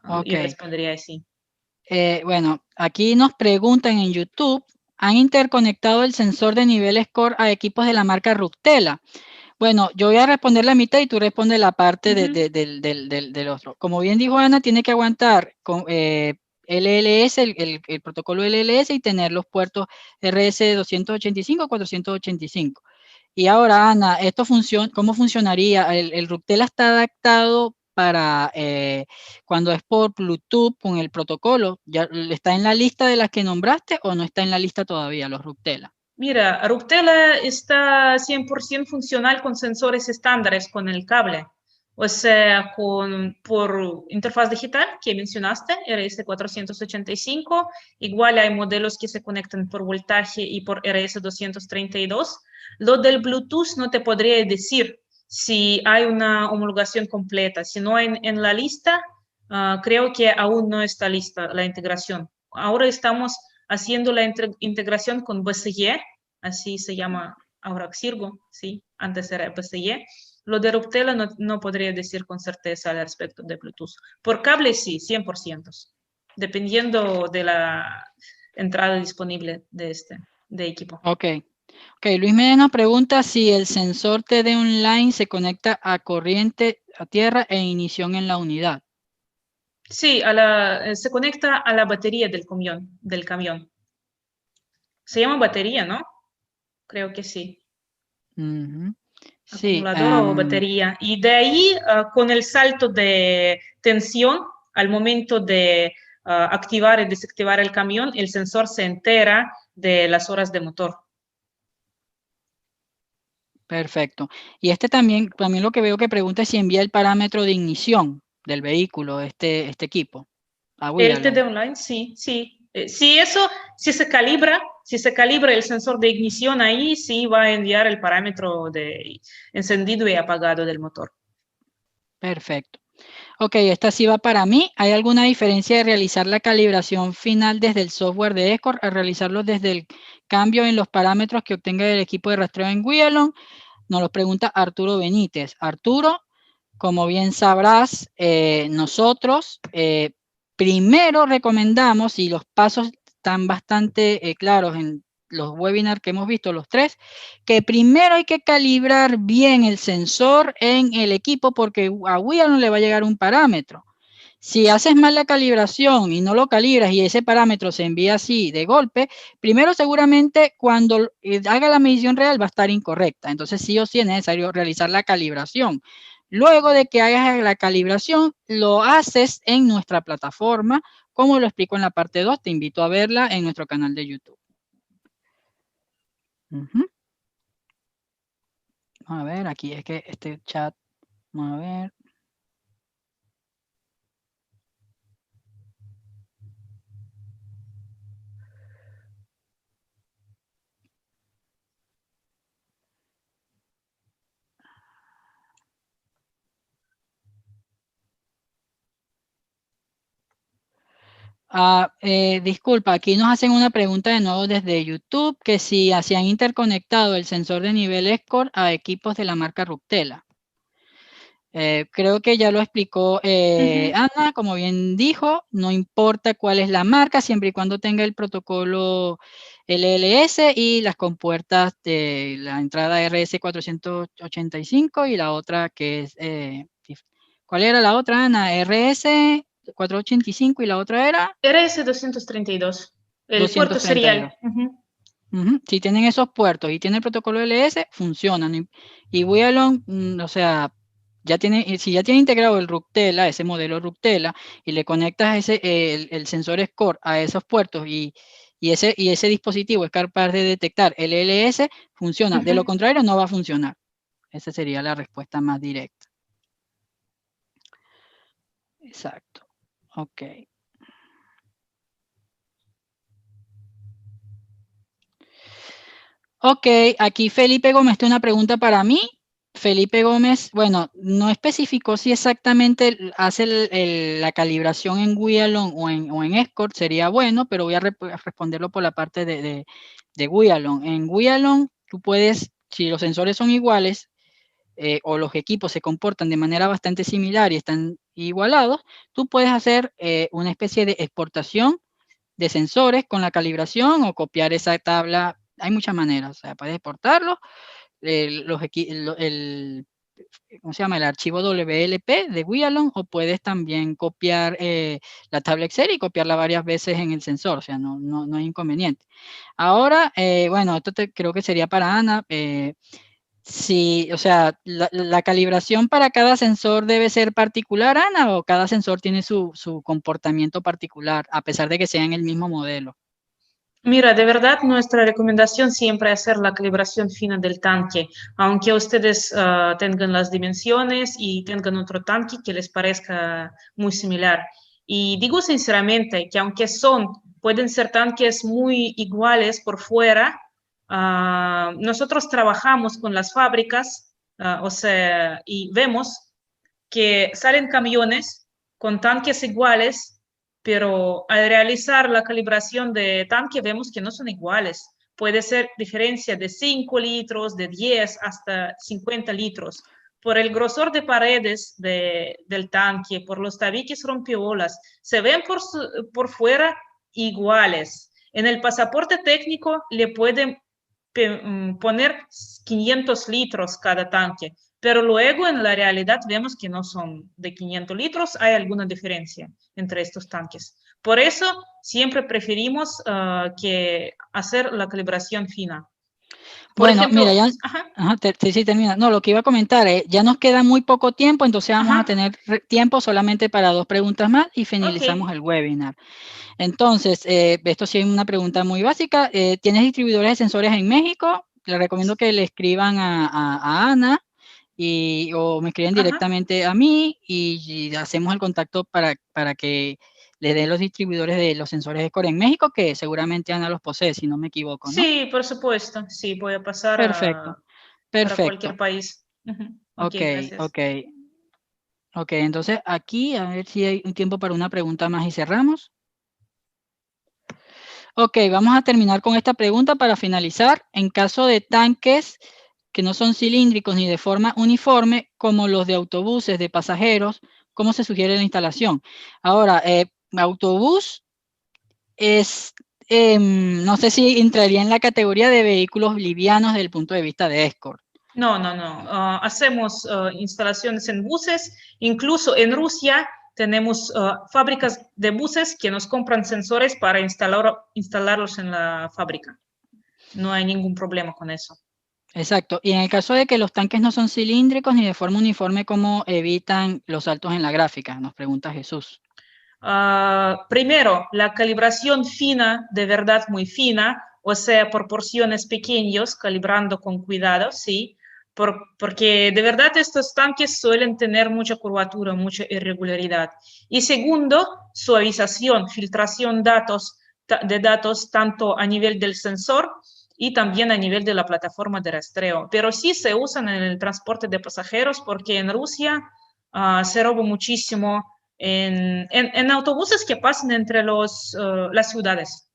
Ok. Yo respondería así. Bueno, aquí nos preguntan en YouTube, ¿han interconectado el sensor de nivel score a equipos de la marca Ruptela? Bueno, yo voy a responder la mitad y tú respondes la parte del otro. Como bien dijo Ana, tiene que aguantar con LLS, el protocolo LLS y tener los puertos RS 285, 485. Y ahora, Ana, ¿cómo funcionaría? El Ruptela está adaptado para cuando es por Bluetooth con el protocolo. ¿Ya está en la lista de las que nombraste o no está en la lista todavía los Ruptela? Mira, Ruptela está 100% funcional con sensores estándares, con el cable. O sea, por interfaz digital que mencionaste, RS485, igual hay modelos que se conectan por voltaje y por RS232. Lo del Bluetooth no te podría decir si hay una homologación completa. Si no en la lista, creo que aún no está lista la integración. Ahora estamos haciendo la integración con BCE, así se llama ahora Xirgo, sí, antes era BCE. Lo de Ruptela no podría decir con certeza al respecto de Bluetooth. Por cable sí, 100%, dependiendo entrada disponible de equipo. Ok. Ok, Luis Medina nos pregunta si el sensor TD Online se conecta a corriente a tierra e ignición en la unidad. Sí, se conecta a la batería del camión. Se llama batería, ¿no? Creo que sí. Sí. Acumulador o batería. Y de ahí, con el salto de tensión, al momento de activar y desactivar el camión, el sensor se entera de las horas de motor. Perfecto. Y también lo que veo que pregunta es si envía el parámetro de ignición del vehículo, este equipo. El TD Online, sí, sí. Si se calibra el sensor de ignición ahí, sí va a enviar el parámetro de encendido y apagado del motor. Perfecto. Ok, esta sí va para mí. ¿Hay alguna diferencia de realizar la calibración final desde el software de Escort a realizarlo desde el cambio en los parámetros que obtenga el equipo de rastreo en Wialon? Nos lo pregunta Arturo Benítez. Arturo, como bien sabrás, nosotros primero recomendamos, y los pasos están bastante claros en los webinars que hemos visto, los 3, que primero hay que calibrar bien el sensor en el equipo porque a Wialon le va a llegar un parámetro. Si haces mal la calibración y no lo calibras y ese parámetro se envía así de golpe, primero seguramente cuando haga la medición real va a estar incorrecta. Entonces sí o sí es necesario realizar la calibración. Luego de que hagas la calibración, lo haces en nuestra plataforma, como lo explico en la parte 2. Te invito a verla en nuestro canal de YouTube. A ver, aquí es que este chat, vamos a ver. Disculpa, aquí nos hacen una pregunta de nuevo desde YouTube, que si han interconectado el sensor de nivel Escort a equipos de la marca Ruptela. Creo que ya lo explicó Ana, como bien dijo, no importa cuál es la marca, siempre y cuando tenga el protocolo LLS y las compuertas de la entrada RS485 y la otra que es, ¿cuál era la otra, Ana? RS485 y la otra era RS232, el puerto 232. serial. Si tienen esos puertos y tienen el protocolo LS, funcionan. Y Wialon, o sea, si ya tiene integrado el Ruptela, ese modelo Ruptela, y le conectas el sensor SCORE a esos puertos y ese dispositivo es capaz de detectar el LS, funciona. De lo contrario, no va a funcionar. Esa sería la respuesta más directa. Exacto. Ok. Ok, aquí Felipe Gómez tiene una pregunta para mí. Felipe Gómez, bueno, no especificó si exactamente hace la calibración en Wialon o en Escort, sería bueno, pero voy a responderlo por la parte de Wialon. En Wialon, tú puedes, si los sensores son iguales o los equipos se comportan de manera bastante similar y están igualados, tú puedes hacer una especie de exportación de sensores con la calibración o copiar esa tabla. Hay muchas maneras, o sea, puedes exportarlo, ¿cómo se llama? El archivo WLP de Wialon, o puedes también copiar la tabla Excel y copiarla varias veces en el sensor, o sea, no hay inconveniente. Ahora, bueno, esto creo que sería para Ana. Sí, o sea, la calibración para cada sensor debe ser particular, Ana, o cada sensor tiene su comportamiento particular, a pesar de que sean el mismo modelo. Mira, de verdad, nuestra recomendación siempre es hacer la calibración fina del tanque, aunque ustedes tengan las dimensiones y tengan otro tanque que les parezca muy similar. Y digo sinceramente que aunque pueden ser tanques muy iguales por fuera, nosotros trabajamos con las fábricas, o sea, y vemos que salen camiones con tanques iguales, pero al realizar la calibración de tanque vemos que no son iguales. Puede ser diferencia de 5 litros, de 10 hasta 50 litros. Por el grosor de paredes del tanque, por los tabiques rompeolas, se ven por fuera iguales. En el pasaporte técnico le pueden poner 500 litros cada tanque, pero luego en la realidad vemos que no son de 500 litros, hay alguna diferencia entre estos tanques. Por eso siempre preferimos que hacer la calibración fina. Por Bueno, ejemplo, mira, ya, sí, termina. No, lo que iba a comentar es, ya nos queda muy poco tiempo, entonces vamos a tener tiempo solamente para 2 preguntas más y finalizamos el webinar. Entonces, esto sí es una pregunta muy básica. ¿Tienes distribuidores de sensores en México? Le recomiendo que le escriban a Ana o me escriben directamente a mí y hacemos el contacto para que le dé los distribuidores de los sensores Escor en México, que seguramente Ana los posee, si no me equivoco, ¿no? Sí, por supuesto. Sí, voy a pasar Perfecto. para cualquier país. Ok, gracias. Ok, entonces aquí a ver si hay un tiempo para una pregunta más y cerramos. Ok, vamos a terminar con esta pregunta para finalizar. En caso de tanques que no son cilíndricos ni de forma uniforme, como los de autobuses de pasajeros, ¿cómo se sugiere la instalación? Ahora, autobús es, no sé si entraría en la categoría de vehículos livianos desde el punto de vista de Escort. No. Hacemos instalaciones en buses, incluso en Rusia tenemos fábricas de buses que nos compran sensores para instalarlos en la fábrica. No hay ningún problema con eso. Exacto. Y en el caso de que los tanques no son cilíndricos ni de forma uniforme, ¿cómo evitan los saltos en la gráfica? Nos pregunta Jesús. Primero, la calibración fina, de verdad muy fina, o sea, por porciones pequeñas, calibrando con cuidado, ¿sí? Porque de verdad estos tanques suelen tener mucha curvatura, mucha irregularidad. Y segundo, suavización, filtración de datos tanto a nivel del sensor y también a nivel de la plataforma de rastreo. Pero sí se usan en el transporte de pasajeros porque en Rusia se roba muchísimo en autobuses que pasan entre las ciudades.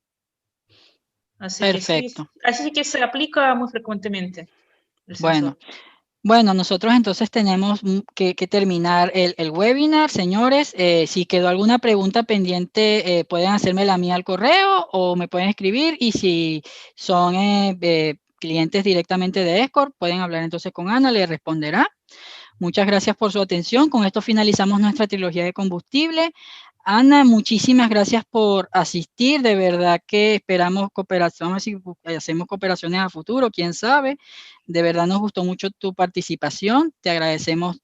Perfecto. Así que se aplica muy frecuentemente el sensor. Bueno, nosotros entonces tenemos que terminar el webinar, señores. Si quedó alguna pregunta pendiente, pueden hacérmela a mí al correo o me pueden escribir. Y si son clientes directamente de Escort, pueden hablar entonces con Ana, le responderá. Muchas gracias por su atención. Con esto finalizamos nuestra trilogía de combustible. Ana, muchísimas gracias por asistir. De verdad que esperamos cooperación, si hacemos cooperaciones a futuro, quién sabe. De verdad nos gustó mucho tu participación. Te agradecemos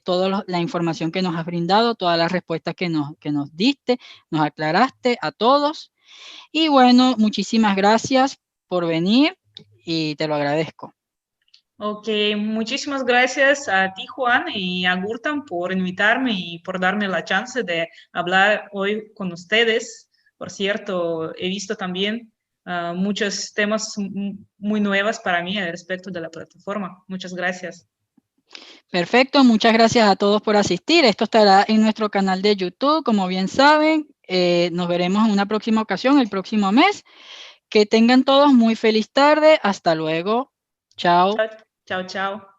toda la información que nos has brindado, todas las respuestas que nos diste, nos aclaraste a todos. Y bueno, muchísimas gracias por venir y te lo agradezco. Ok, muchísimas gracias a ti, Juan, y a Gurtan por invitarme y por darme la chance de hablar hoy con ustedes. Por cierto, he visto también muchos temas muy nuevos para mí al respecto de la plataforma. Muchas gracias. Perfecto, muchas gracias a todos por asistir. Esto estará en nuestro canal de YouTube, como bien saben. Nos veremos en una próxima ocasión, el próximo mes. Que tengan todos muy feliz tarde. Hasta luego. Chao. Chao, chao.